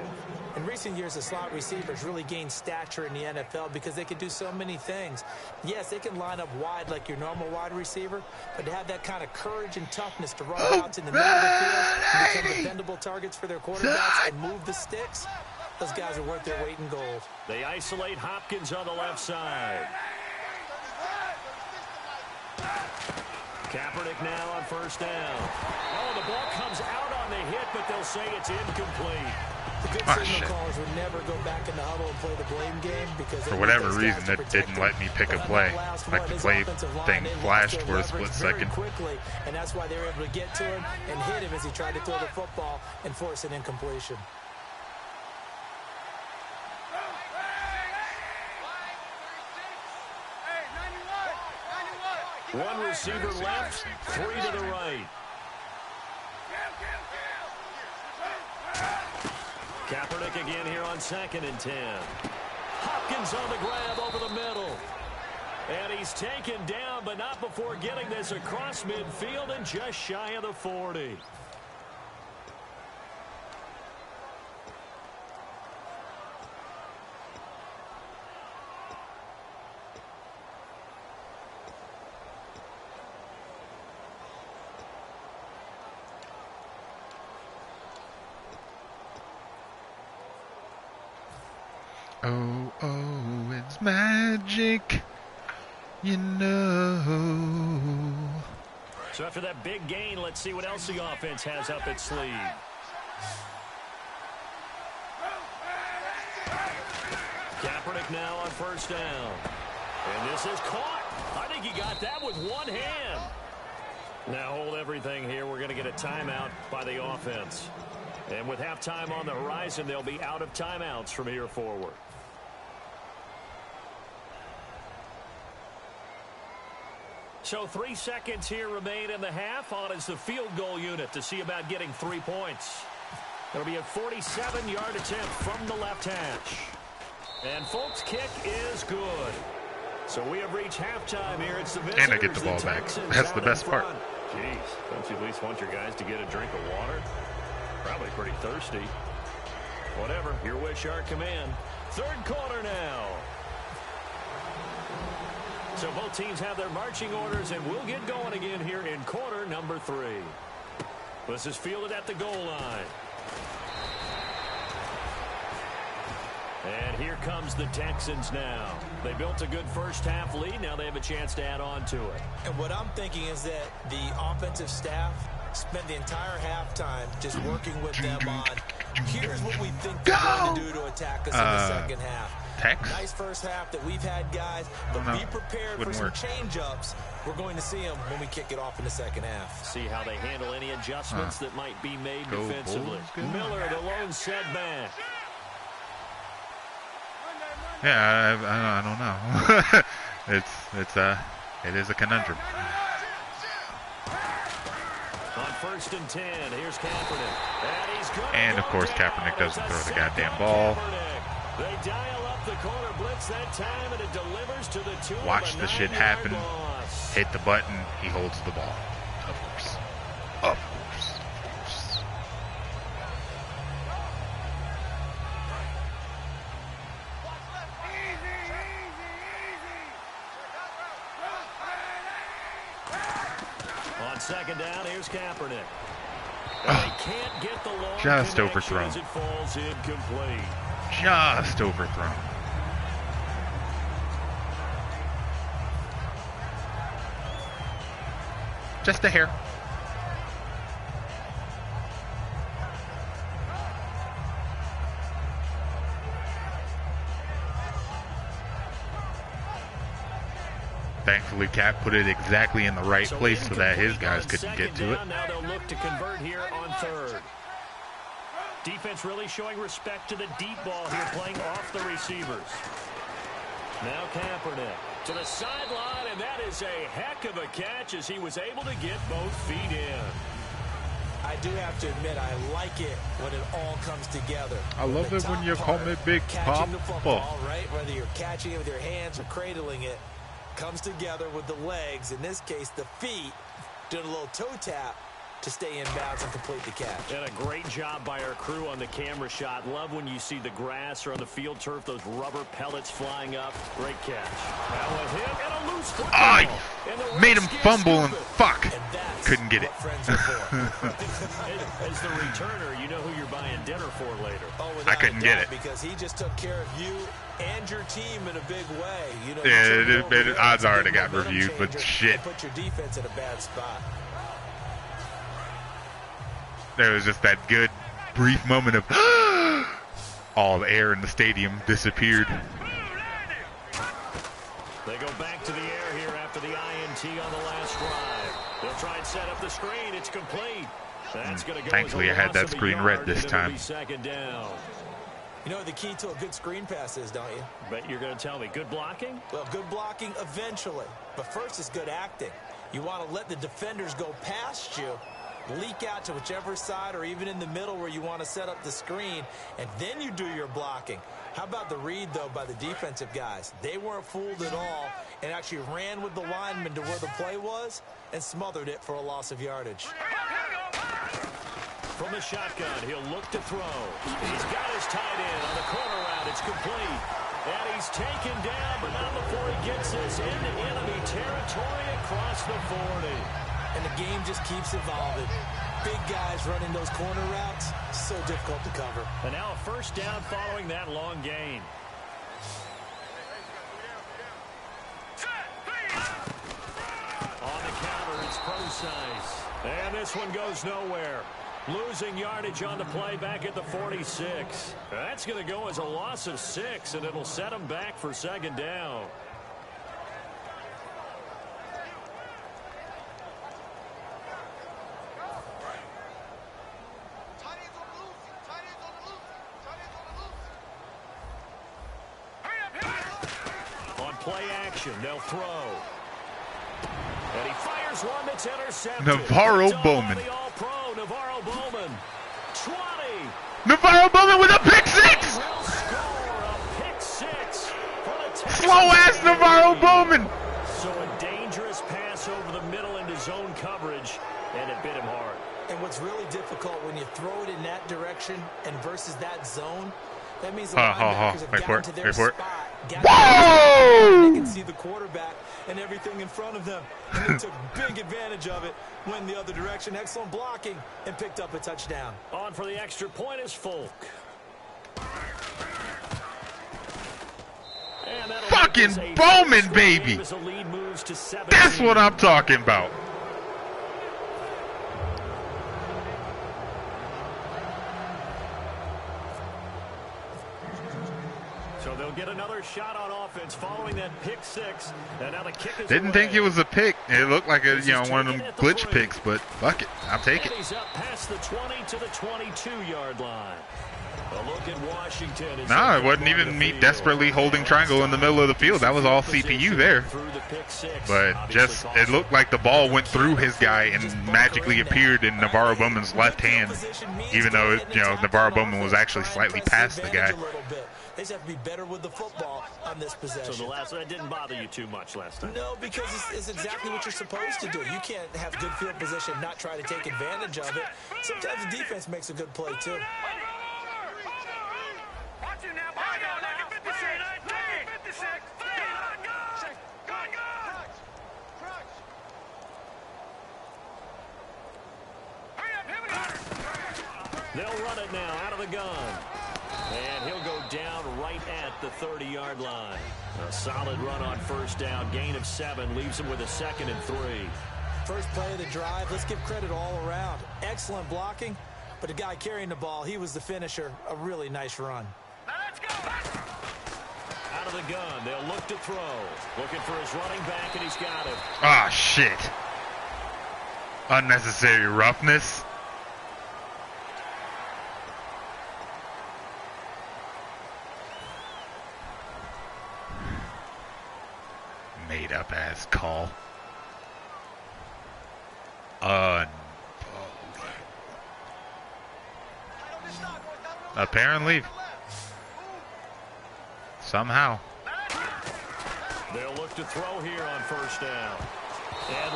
In recent years, the slot receivers really gained stature in the NFL because they can do so many things. Yes, they can line up wide like your normal wide receiver, but to have that kind of courage and toughness to run routes in the middle of the field and become dependable targets for their quarterbacks and move the sticks, those guys are worth their weight in gold. They isolate Hopkins on the left side. Kaepernick now on first down. Oh, the ball comes out on the hit, but they'll say it's incomplete. The good signal callers would never go back in the huddle and play the blame game because for whatever reason that didn't let me pick a play. Like the play thing flashed for a split second. Quickly, and that's why they were able to get to him and hit him as he tried to throw the football and force an incompletion. One receiver left, 3 to the right. Kaepernick again here on 2nd and 10. Hopkins on the grab over the middle. And he's taken down, but not before getting this across midfield and just shy of the 40. Oh, oh, it's magic, you know. So after that big gain, let's see what else the offense has up its sleeve. Kaepernick now on 1st down. And this is caught. I think he got that with one hand. Now hold everything here. We're going to get a timeout by the offense. And with halftime on the horizon, they'll be out of timeouts from here forward. So 3 seconds here remain in the half. On is the field goal unit to see about getting 3 points. It'll be a 47-yard attempt from the left hash. And Folk's kick is good. So we have reached halftime here. It's the visitors, and I get the ball back. That's the best part. Jeez, don't you at least want your guys to get a drink of water? Probably pretty thirsty. Whatever, your wish, our command. 3rd quarter now. So both teams have their marching orders, and we'll get going again here in quarter number 3. This is fielded at the goal line. And here comes the Texans now. They built a good first half lead. Now they have a chance to add on to it. And what I'm thinking is that the offensive staff spent the entire halftime just working with them on, here's what we think they're going to do to attack us in the second half. Nice first half that we've had, guys, but be prepared for some change-ups. We're going to see them when we kick it off in the second half. See how they handle any adjustments that might be made defensively. Miller, the lone setback. Yeah, I don't know. It is a conundrum. On 1st and 10, here's Kaepernick. And he's good. And of course, Kaepernick doesn't throw the goddamn ball. They dial up the corner blitz that time, and it delivers to the 2. Watch the shit happen. Hit the button. He holds the ball. Of course. Of course. Of course. On 2nd down, here's Kaepernick. They can't get the long just overthrown. as it falls incomplete. Just overthrown. Just a hair. Thankfully, Cap put it exactly in the right place so that his guys couldn't get to it. Now they'll look to convert here on 3rd. Defense really showing respect to the deep ball here, playing off the receivers. Now Kaepernick to the sideline, and that is a heck of a catch as he was able to get both feet in. I do have to admit, I like it when it all comes together. I love it when you call me Big Pop. Right? Whether you're catching it with your hands or cradling it, comes together with the legs, in this case the feet, doing a little toe tap to stay in bounds and complete the catch. And a great job by our crew on the camera shot. Love when you see the grass or on the field turf, those rubber pellets flying up. Great catch. Now with him and a loose football. I made him fumble and fuck. And couldn't get it. As the returner, you know who you're buying dinner for later. Oh, I couldn't get it. Because he just took care of you and your team in a big way. You know, yeah, odds are it got reviewed, but shit. Put your defense in a bad spot. There was just that good brief moment of all the air in the stadium disappeared. They go back to the air here after the INT on the last drive. They'll try and set up the screen. It's complete. That's going to go. Thankfully, I had that screen red this time. 2nd down. You know what the key to a good screen pass is, don't you? Bet you're going to tell me. Good blocking? Well, good blocking eventually. But first is good acting. You want to let the defenders go past you leak out to whichever side or even in the middle where you want to set up the screen, and then you do your blocking. How about the read, though, by the defensive guys? They weren't fooled at all and actually ran with the lineman to where the play was and smothered it for a loss of yardage. From the shotgun, he'll look to throw. He's got his tight end on the corner route. It's complete. And he's taken down, but not before he gets this into enemy territory across the 40. And the game just keeps evolving. Big guys running those corner routes, so difficult to cover. And now a first down following that long gain. On the counter, it's Procise. And this one goes nowhere. Losing yardage on the play back at the 46. That's going to go as a loss of 6, and it'll set him back for second down. On play action, they'll throw. And he fires one that's intercepted. Navarro Bowman. Navarro Bowman. 20. Navarro Bowman with a pick six. Will score a pick six for the Texans. Slow-ass Navarro Bowman. So a dangerous pass over the middle into zone coverage, and it bit him hard. And what's really difficult when you throw it in that direction and versus that zone, that means the linebackers have gotten to their spot. Whoa! They can see the quarterback and everything in front of them. And they took big advantage of it. Went the other direction. Excellent blocking and picked up a touchdown. On for the extra point is Folk. Fucking Bowman, baby. That's what I'm talking about. So they'll get another shot on offense following that pick six. And now the kick is Didn't think it was a pick. It looked like a one of them glitch picks, but fuck it, I'll take it. He's up past the 20 to the 22-yard line. A look at Washington. No, it wasn't even me desperately holding triangle in the middle of the field. That was all CPU there. But just, it looked like the ball went through his guy and magically appeared in Navarro Bowman's left hand, even though, Navarro Bowman was actually slightly past the guy. They just have to be better with the football on this possession. So that didn't bother you too much last time? No, because it's exactly what you're supposed to do. You can't have good field position and not try to take advantage of it. Sometimes the defense makes a good play, too. They'll run it now out of the gun. And he'll go down right at the 30-yard line. A solid run on first down. Gain of 7 leaves him with a 2nd and 3. First play of the drive. Let's give credit all around. Excellent blocking. But the guy carrying the ball, he was the finisher. A really nice run. Let's go. Out of the gun. They'll look to throw. Looking for his running back, and he's got it. Ah, shit. Unnecessary roughness. Made up ass call. Apparently. Somehow. They'll look to throw here on first down.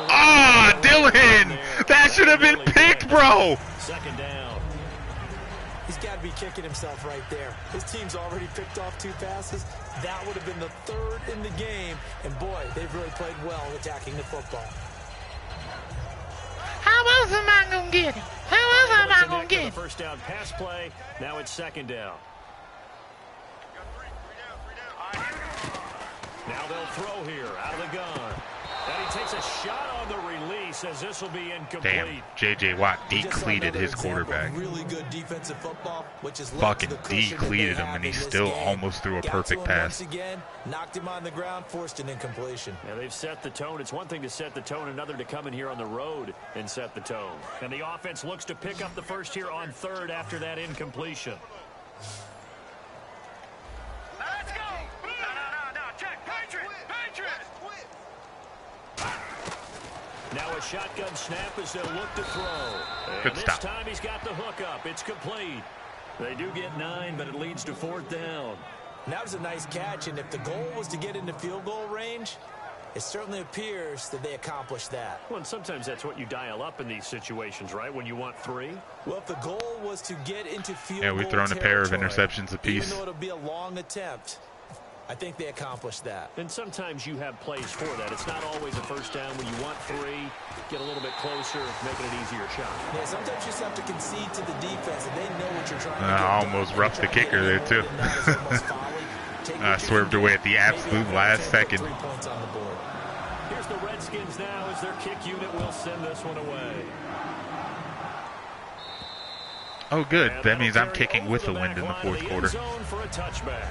Ah, Dylan! That should have been picked, bro! Second down. He's got to be kicking himself right there. His team's already picked off 2 passes. That would have been the 3rd in the game. And boy, they've really played well attacking the football. How else am I going to get it? How else am I going to get it? First down pass play. Now it's second down. Now they'll throw here out of the gun. And he takes a shot on the release as this will be incomplete. Damn, J.J. Watt decleated his quarterback. Really good defensive football, which is fucking decleated him, and he still almost threw a perfect pass. Once again, knocked him on the ground, forced an incompletion. Yeah, they've set the tone. It's one thing to set the tone, another to come in here on the road and set the tone. And the offense looks to pick up the first here on 3rd after that incompletion. Let's go! No, check. Patriots! Now Now a shotgun snap as they'll look to throw. And Good this stop. time he's got the hook up. It's complete. They do get 9, but it leads to 4th down. And that was a nice catch, and if the goal was to get into field goal range, it certainly appears that they accomplished that. Well, and sometimes that's what you dial up in these situations, right? When you want 3. Well, if the goal was to get into field goal we've thrown a pair of territory, interceptions apiece. even though it'll be a long attempt, I think they accomplished that. And sometimes you have plays for that. It's not always a first down when you want 3. Get a little bit closer, making an easier shot. Yeah, sometimes you just have to concede to the defense, and they know what you're trying to get I almost done. roughed the kicker there, too. I swerved away at the absolute last second. 3 points on the board. Here's the Redskins now as their kick unit will send this one away. Oh, good. And That means I'm carry kicking over with the the wind back in the line of fourth the quarter. end zone for a touchback.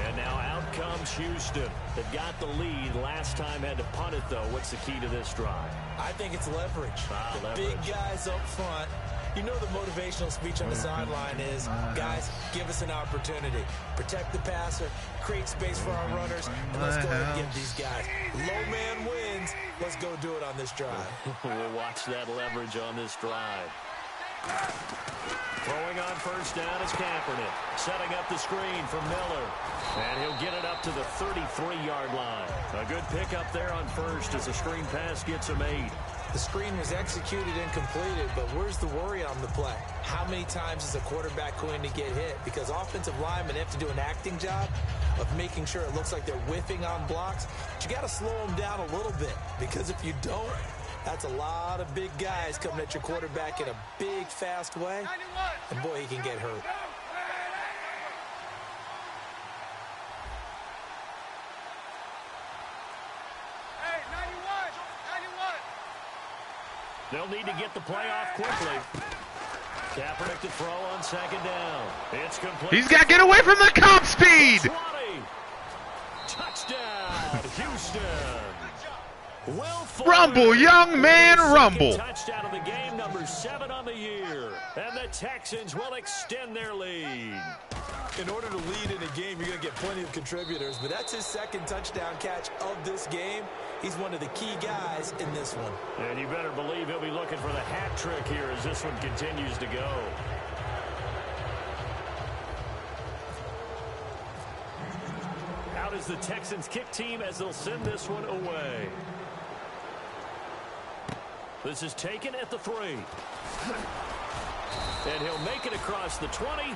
And now out comes Houston. They've got the lead. Last time had to punt it, though. What's the key to this drive? I think it's leverage. The Leverage. big guys up front. You know the motivational speech on the sideline is, guys, give us an opportunity. Protect the passer, create space for our runners, and let's go ahead and get these guys. Low man wins. Let's go do it on this drive. We'll watch that leverage on this drive. Throwing on first down is Kaepernick. Setting up the screen from Miller. And he'll get it up to the 33-yard line. A good pickup there on first as the screen pass gets him 8. The screen was executed and completed, but where's the worry on the play? How many times is a quarterback going to get hit? Because offensive linemen have to do an acting job of making sure it looks like they're whiffing on blocks. But you got to slow them down a little bit, because if you don't, that's a lot of big guys coming at your quarterback in a big, fast way. And boy, he can get hurt. They'll need to get the play off quickly. Kaepernick to throw on second down. It's complete. He's got to get away from the comp speed. 20. Touchdown, Houston. Will Fuller. Rumble, young man, rumble. Touchdown of the game, number 7 on the year. And the Texans will extend their lead. In order to lead in a game, you're going to get plenty of contributors, but that's his second touchdown catch of this game. He's one of the key guys in this one. And you better believe he'll be looking for the hat trick here as this one continues to go. Out is the Texans kick team as they'll send this one away. This is taken at the 3. And he'll make it across the 20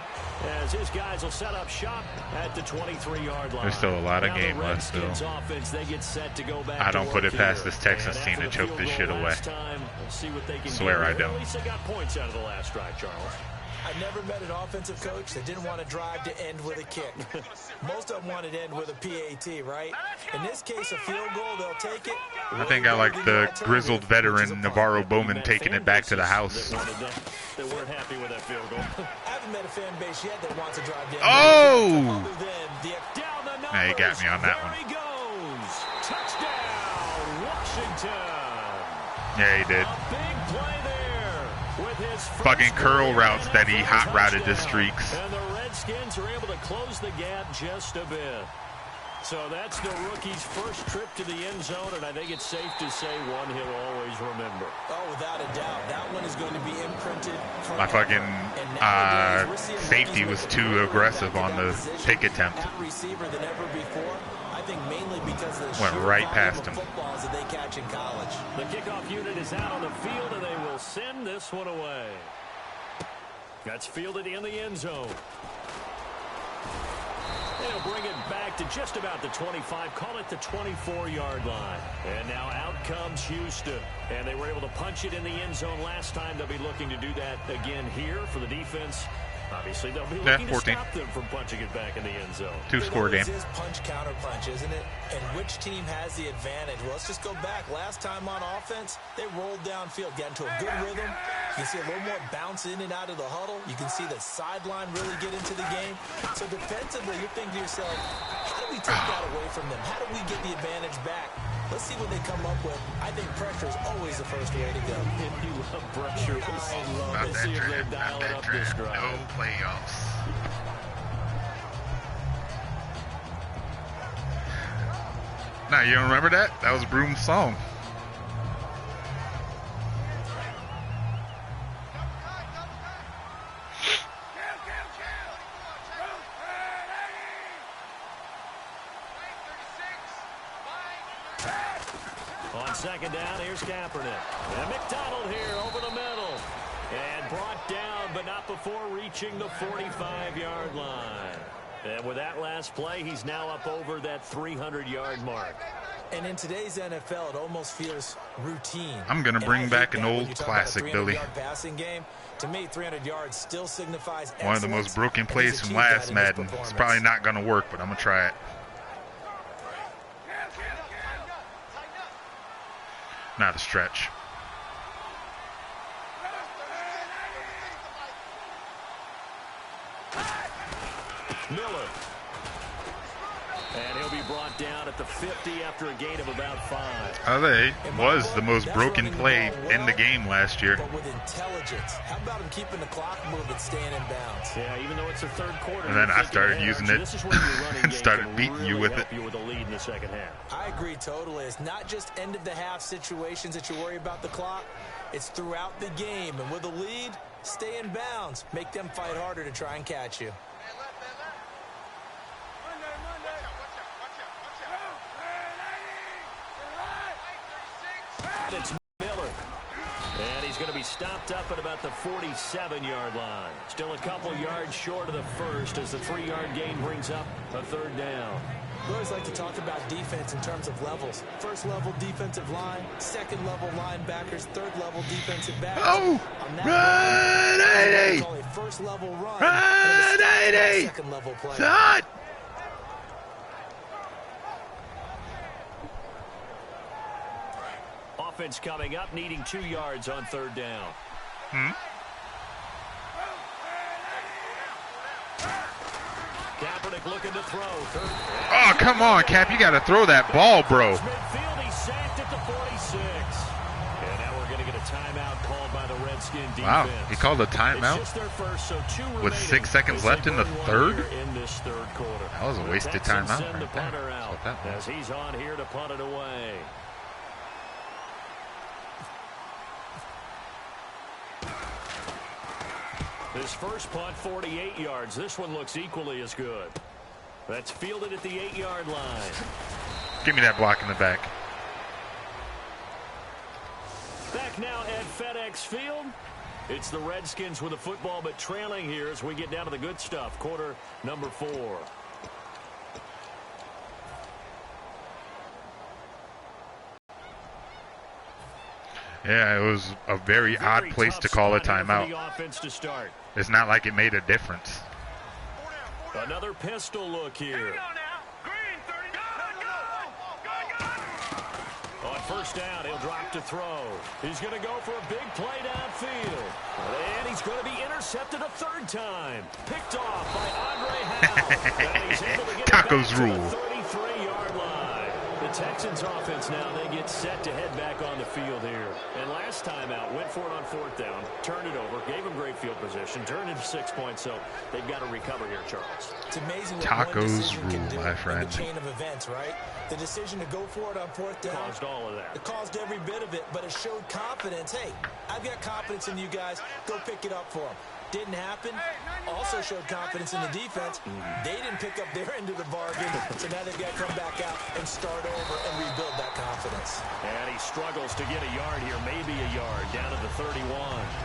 as his guys will set up shop at the 23-yard line. There's still a lot of Now game the left, though. Redskins offense, they get set to go back I don't to put work it past here. this Texans And team to after the choke field this goal shit away. last time, we'll see what they can Swear do. I At don't. least they got points out of the last drive, Charles. I never met an offensive coach that didn't want to drive to end with a kick. Most of them wanted to end with a PAT, right? In this case, a field goal, they'll take it. I think I like the grizzled veteran Navarro Bowman taking it back to the house. They weren't happy with that field goal. I haven't met a fan base yet that wants to drive down. Oh! Other than the Down the numbers. Yeah, he got me on that There one. he goes. Touchdown, Washington. Yeah, he did. A big play there with his Fucking first curl career routes that he NFL hot routed to touchdown. streaks. And the Redskins are able to close the gap just a bit. So that's the rookie's first trip to the end zone, and I think it's safe to say one he'll always remember. Oh, without a doubt. That one is going to be imprinted. My fucking safety was too aggressive on the pick attempt. At receiver than ever before. I think mainly because of the Went sheer right volume past of him. footballs that they catch in college. The kickoff unit is out on the field, and they will send this one away. That's fielded in the end zone. They'll bring it back to just about the 25, call it the 24-yard line. And now out comes Houston. And they were able to punch it in the end zone last time. They'll be looking to do that again here for the defense. Obviously, they'll be looking to 14. stop them from punching it back in the end zone. 2-score game. It is punch, counter punch, isn't it? And which team has the advantage? Well, let's just go back. Last time on offense, they rolled downfield, got into a good rhythm. You can see a little more bounce in and out of the huddle. You can see the sideline really get into the game. So defensively, you're thinking to yourself, how do we take that away from them? How do we get the advantage back? Let's see what they come up with. I think pressure is always the first way to go. You love pressure. I love Not it. that See if they trip, dial not it that up trip. this drive. No playoffs. Nah, you don't remember that? That was Broom's song. second down, here's Kaepernick. And McDonald here over the middle. And brought down, but not before reaching the 45-yard line. And with that last play, he's now up over that 300-yard mark. And in today's NFL, it almost feels routine. I'm going to bring back an old classic, Billy. Passing game. To me, 300 yards still signifies one of the most broken plays from last Madden. It's probably not going to work, but I'm going to try it. Not a stretch. Miller. And he'll be brought down at the 50 after a gain of about 5. That was the most broken play in the game last year. But with intelligence. How about him keeping the clock moving, staying in bounds? Yeah, even though it's the third quarter. And then I started using it and started beating you with it. You with a lead in the second half. I agree totally. It's not just end of the half situations that you worry about the clock. It's throughout the game. And with a lead, stay in bounds. Make them fight harder to try and catch you. It's Miller. And he's going to be stopped up at about the 47-yard line. Still a couple yards short of the first as the 3-yard gain brings up a third down. We always like to talk about defense in terms of levels. First level defensive line, second level linebackers, third level defensive backs. Oh! Run 80! Call a first level run. Run 80! Second level play. Shot! Offense coming up, needing 2 yards on third down. Kaepernick looking to throw. Oh, come on, Cap. You got to throw that ball, bro. Midfield, he's sacked at the 46. And now we're going to get a timeout called by the Redskin defense. Wow, he called a timeout it's just their first, so 2 with 6 seconds left in the third? In this third quarter. That was a wasted timeout Send the right there. punter That's out what that was. as he's on here to punt it away. His first punt, 48 yards. This one looks equally as good. That's fielded at the 8-yard line. Give me that block in the back. Back now at FedEx Field. It's the Redskins with the football, but trailing here as we get down to the good stuff. Quarter number 4. Yeah, it was a very odd place to call a timeout. It's not like it made a difference. Another pistol look here. On first down, he'll drop to throw. He's going to go for a big play downfield. And he's going to be intercepted a third time. Picked off by Andre Howe. And he's able to get Tacos it back rule. to the 33-yard line. The Texans offense now, they get set to head back on the field here. And last time out, went for it on fourth down, turned it over, gave him great field position, turned into 6 points, so they've got to recover here, Charles. It's amazing what Tacos one decision rule, can do my friend. in the chain of events, right? The decision to go for it on fourth down. Caused all of that. It caused every bit of it, but it showed confidence. Hey, I've got confidence in you guys. Go pick it up for them. Didn't happen. Also showed confidence in the defense. They didn't pick up their end of the bargain, so now they've got to come back out and start over and rebuild that confidence. And he struggles to get a yard here, maybe a yard, down at the 31.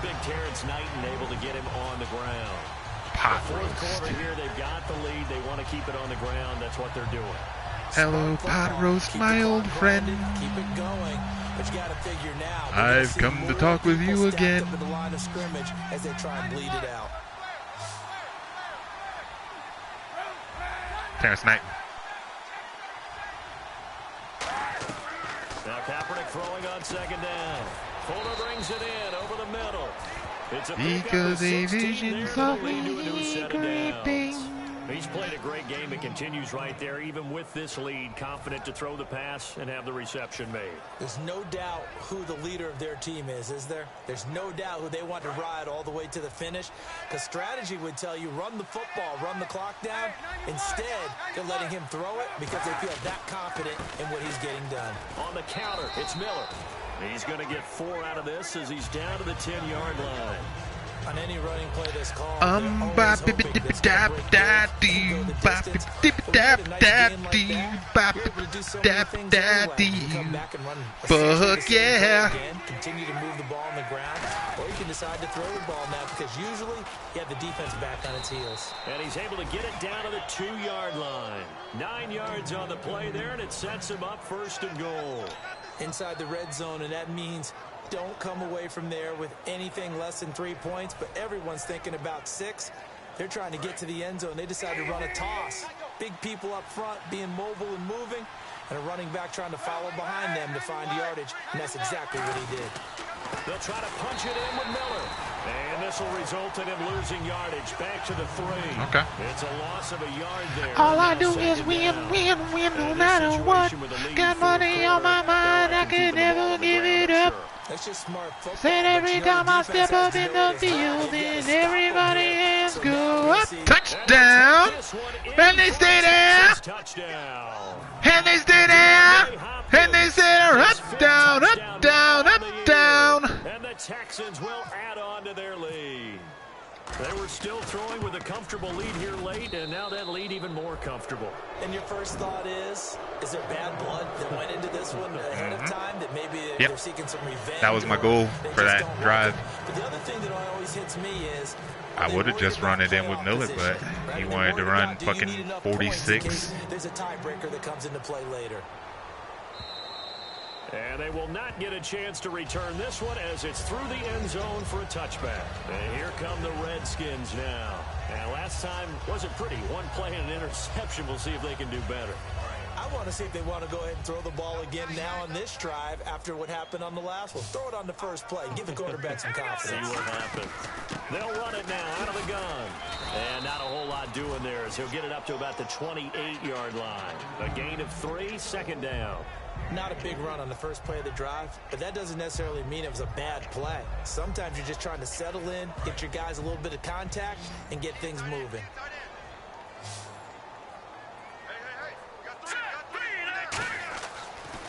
Big Terrence Knighton able to get him on the ground. Pot Fourth roast. quarter here, they've got the lead. They want to keep it on the ground. That's what they're doing. Hello, pot roast, my old friend. Keep it going. But you got to figure now. I've come to talk with you again. Up in the line of scrimmage as they try and bleed it out. Terrence Knighton. Now Kaepernick throwing on second down. Fuller brings it in over the middle. It's a Because a vision of me creeping. He's played a great game. It continues right there, even with this lead, confident to throw the pass and have the reception made. There's no doubt who the leader of their team is there? There's no doubt who they want to ride all the way to the finish, because strategy would tell you run the football, run the clock down. Instead, they're letting him throw it because they feel that confident in what he's getting done. On the counter, it's Miller. He's going to get 4 out of this as he's down to the 10-yard line. On any running play that's called, they're always hoping that's gonna break through, go the distance. But when you have a nice game like that, you're able to do so many things anyway. You can come back and run essentially the same play again, continue to move the ball on the ground, or you can decide to throw the ball now because usually you have the defense back on its heels. And he's able to get it down to the 2-yard line. 9 yards on the play there, and it sets him up 1st and goal. Inside the red zone, and that means don't come away from there with anything less than 3 points, but everyone's thinking about 6. They're trying to get to the end zone. They decide to run a toss. Big people up front being mobile and moving, and a running back trying to follow behind them to find yardage, and that's exactly what he did. They'll try to punch it in with Miller. And this will result in him losing yardage back to the 3. Okay. It's a loss of a yard there. All I do is win no matter what. Got money on my mind, I can never give it up. That's just smart football. Said every time I step up in the field, then everybody hands go up. Touchdown! And they stay there! And they stay there! And they stay there! Up, down, up, down, up, down! And the Texans will add on to their lead. They were still throwing with a comfortable lead here late, and now that lead even more comfortable. And your first thought is there bad blood that went into this one ahead of time, that maybe they're seeking some revenge? That was my goal for that drive. But the other thing that always hits me is I would have just run it in with Miller, but he wanted to run fucking 46. There's a tiebreaker that comes into play later. And they will not get a chance to return this one as it's through the end zone for a touchback. And here come the Redskins now. And last time wasn't pretty. One play and an interception. We'll see if they can do better. I want to see if they want to go ahead and throw the ball again now on this drive after what happened on the last one. Throw it on the first play. Give the quarterback some confidence. See what happens. They'll run it now out of the gun. And not a whole lot doing there as he'll get it up to about the 28-yard line. A gain of 3, 2nd down. Not a big run on the first play of the drive, but that doesn't necessarily mean it was a bad play. Sometimes you're just trying to settle in, get your guys a little bit of contact, and get things moving.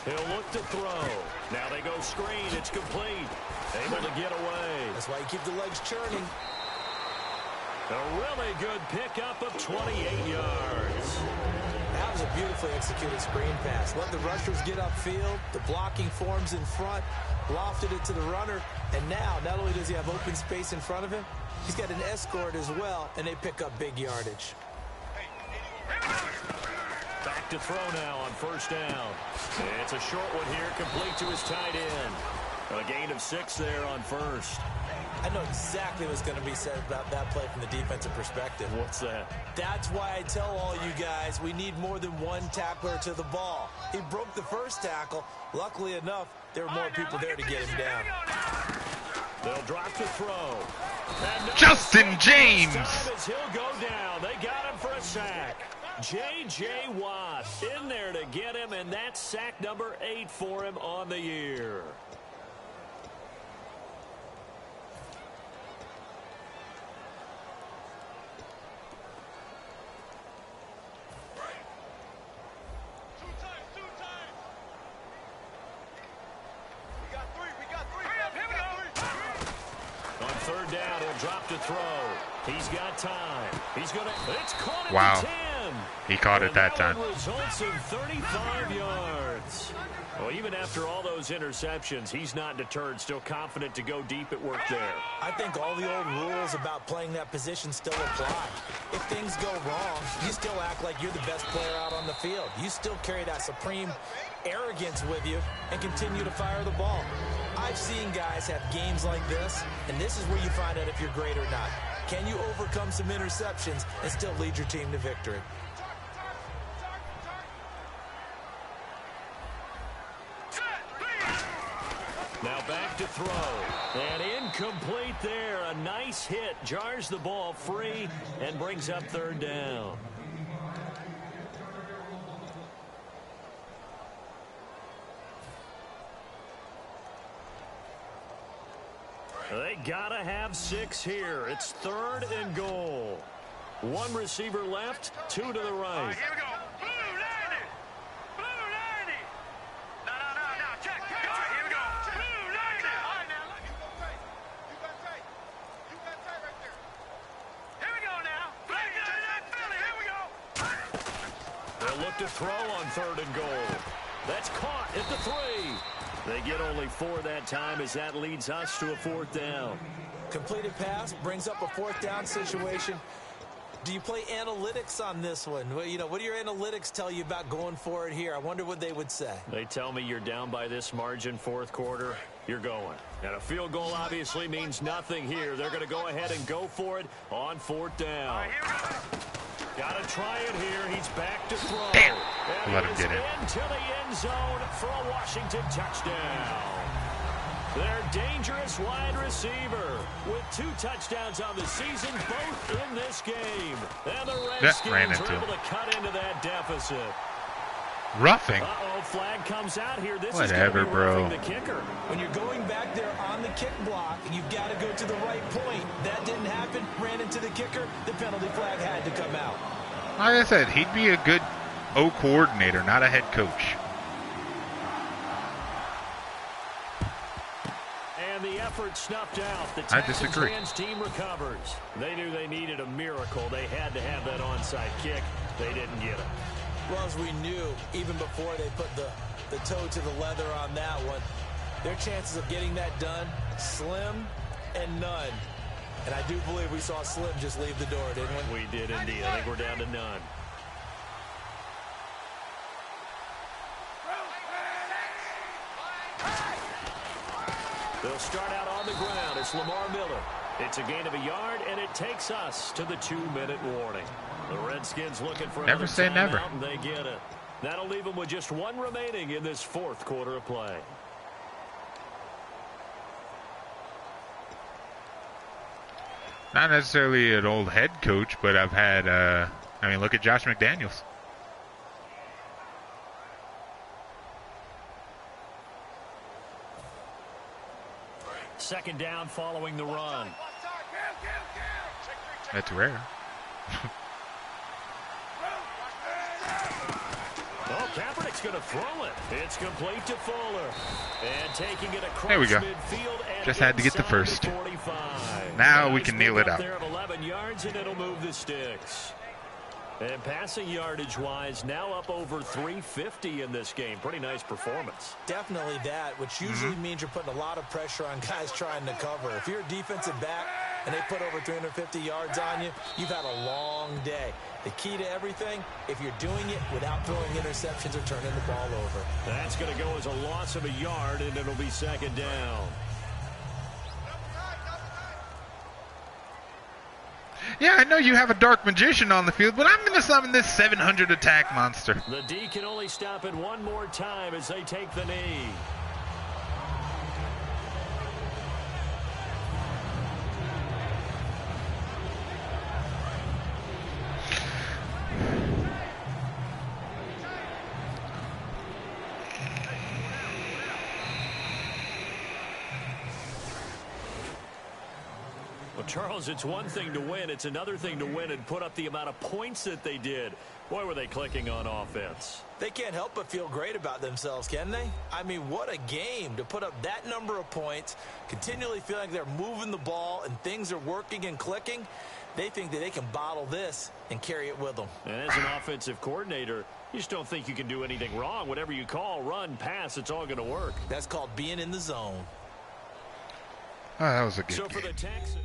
He'll look to throw. Now they go screen. It's complete. Able to get away. That's why you keep the legs churning. A really good pickup of 28 yards. That was a beautifully executed screen pass. Let the rushers get upfield. The blocking forms in front. Lofted it to the runner. And now, not only does he have open space in front of him, he's got an escort as well, and they pick up big yardage. Back to throw now on 1st down. It's a short one here, complete to his tight end. A gain of 6 there on 1st. I know exactly what's going to be said about that play from the defensive perspective. What's that? That's why I tell all you guys we need more than one tackler to the ball. He broke the first tackle. Luckily enough, there were more people there to get him down. They'll drop to throw. Justin James! He'll go down. They got him for a sack. J.J. Watt in there to get him, and that's sack number 8 for him on the year. On 3rd down, he'll drop to throw. He's got time. He's going to... It's caught at the 10. He caught it that time. Results in 35 yards. Well, even after all those interceptions, he's not deterred, still confident to go deep at work there. I think all the old rules about playing that position still apply. If things go wrong, you still act like you're the best player out on the field. You still carry that supreme arrogance with you and continue to fire the ball. I've seen guys have games like this, and this is where you find out if you're great or not. Can you overcome some interceptions and still lead your team to victory? Now back to throw. And incomplete there. A nice hit. Jars the ball free and brings up 3rd down. They gotta have 6 here. It's 3rd and goal. 1 receiver left, 2 to the right. All right, here we go. Blue 90. Blue 90. No. Check. All right, here we go. Blue 90. All right, now, look. You got tape. They'll look to throw on 3rd and goal. That's caught at the 3. They get only 4 that time as that leads us to a 4th down. Completed pass brings up a 4th down situation. Do you play analytics on this one? Well, you know, what do your analytics tell you about going for it here? I wonder what they would say. They tell me you're down by this margin 4th quarter, you're going. And a field goal obviously means nothing here. They're going to go ahead and go for it on 4th down. Got to try it here. He's back to throw. Damn. And Let him get it. Into the end zone for a Washington touchdown. Their dangerous wide receiver with 2 touchdowns on the season, both in this game. And the Redskins are able to cut into that deficit. Roughing. Uh-oh, flag comes out here. This Whatever, is bro. The kicker. When you're going back there on the kick block, you've got to go to the right point. That didn't happen. Ran into the kicker. The penalty flag had to come out. Like I said, he'd be a good O coordinator, not a head coach. And the effort snuffed out. The I Texans disagree. fans team recovers. They knew they needed a miracle. They had to have that onside kick. They didn't get it. Well, as we knew, even before they put the toe to the leather on that one, their chances of getting that done, slim and none. And I do believe we saw Slim just leave the door, didn't we? We did indeed. I think we're down to none. They'll start out on the ground. It's Lamar Miller. It's a gain of a yard, and it takes us to the 2-minute warning. The Redskins looking for Never say never. And they get it. That'll leave them with just 1 remaining in this 4th quarter of play. Not necessarily an old head coach, but I've had, I mean, look at Josh McDaniels. Second down following the run. That's rare. Oh, Kaepernick's going to throw it. It's complete to Fuller. And taking it across There we go. midfield and Just had to get the first. 45. Now we can kneel it out. There of 11 yards, and it'll move the sticks. And passing yardage-wise, now up over 350 in this game. Pretty nice performance. Definitely that, which usually means you're putting a lot of pressure on guys trying to cover. If you're a defensive back and they put over 350 yards on you, you've had a long day. The key to everything, if you're doing it without throwing interceptions or turning the ball over. That's going to go as a loss of a yard, and it'll be second down. Yeah, I know you have a dark magician on the field, but I'm going to summon this 700 attack monster. The D can only stop it one more time as they take the knee. Well, Charles, it's one thing to win. It's another thing to win and put up the amount of points that they did. Boy, were they clicking on offense. They can't help but feel great about themselves, can they? I mean, what a game to put up that number of points, continually feel like they're moving the ball and things are working and clicking. They think that they can bottle this and carry it with them. And as an offensive coordinator, you just don't think you can do anything wrong. Whatever you call, run, pass, it's all going to work. That's called being in the zone. Oh, that was a good So for game. the Texans.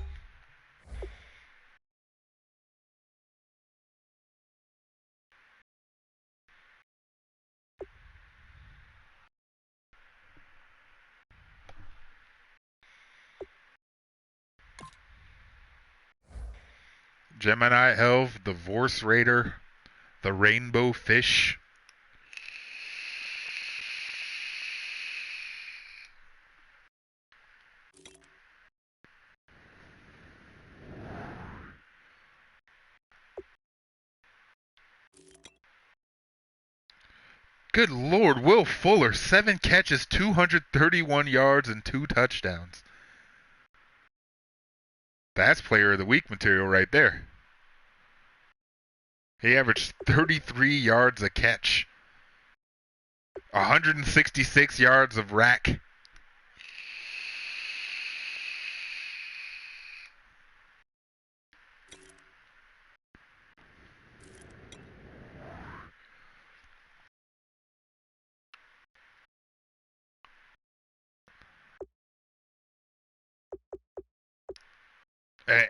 Gemini Elf, the Vorse Raider, the Rainbow Fish. Good Lord, Will Fuller, 7 catches, 231 yards, and 2 touchdowns. That's player of the week material right there. He averaged 33 yards a catch. 166 yards of rack.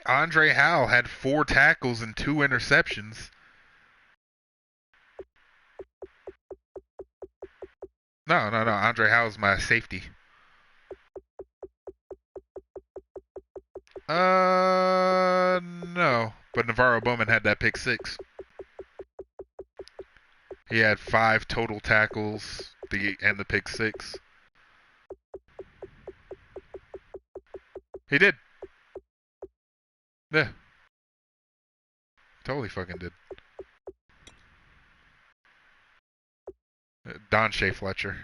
Andre Howell had 4 tackles and 2 interceptions. No. Andre Howell's my safety. No. But Navarro Bowman had that pick 6. He had 5 total tackles and the pick 6. He did. Yeah. Totally fucking did. Don Shea Fletcher.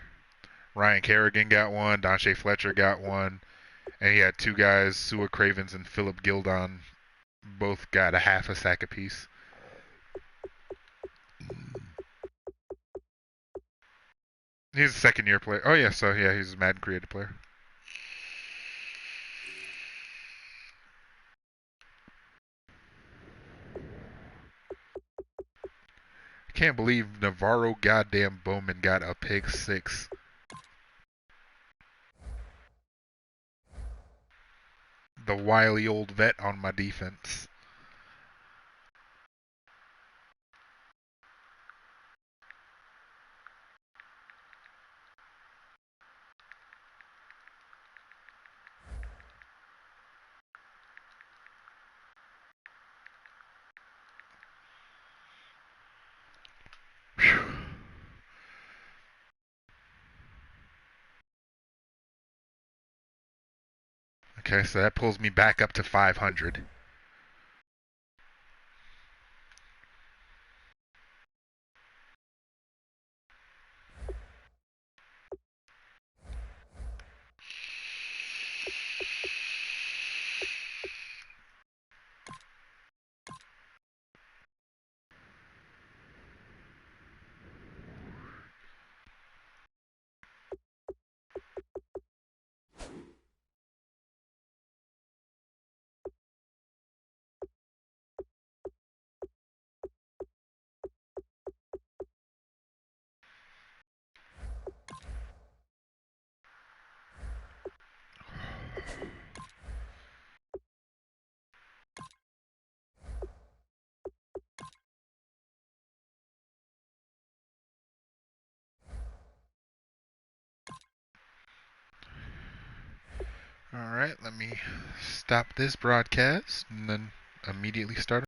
Ryan Kerrigan got 1. Don Shea Fletcher got 1. And he had 2 guys, Sua Cravens and Philip Gildon, both got a half a sack apiece. He's a second-year player. Oh, yeah, so, yeah, he's a Madden created player. I can't believe Navarro goddamn Bowman got a pick 6. The wily old vet on my defense. Whew. Okay, so that pulls me back up to 500. Alright, let me stop this broadcast and then immediately start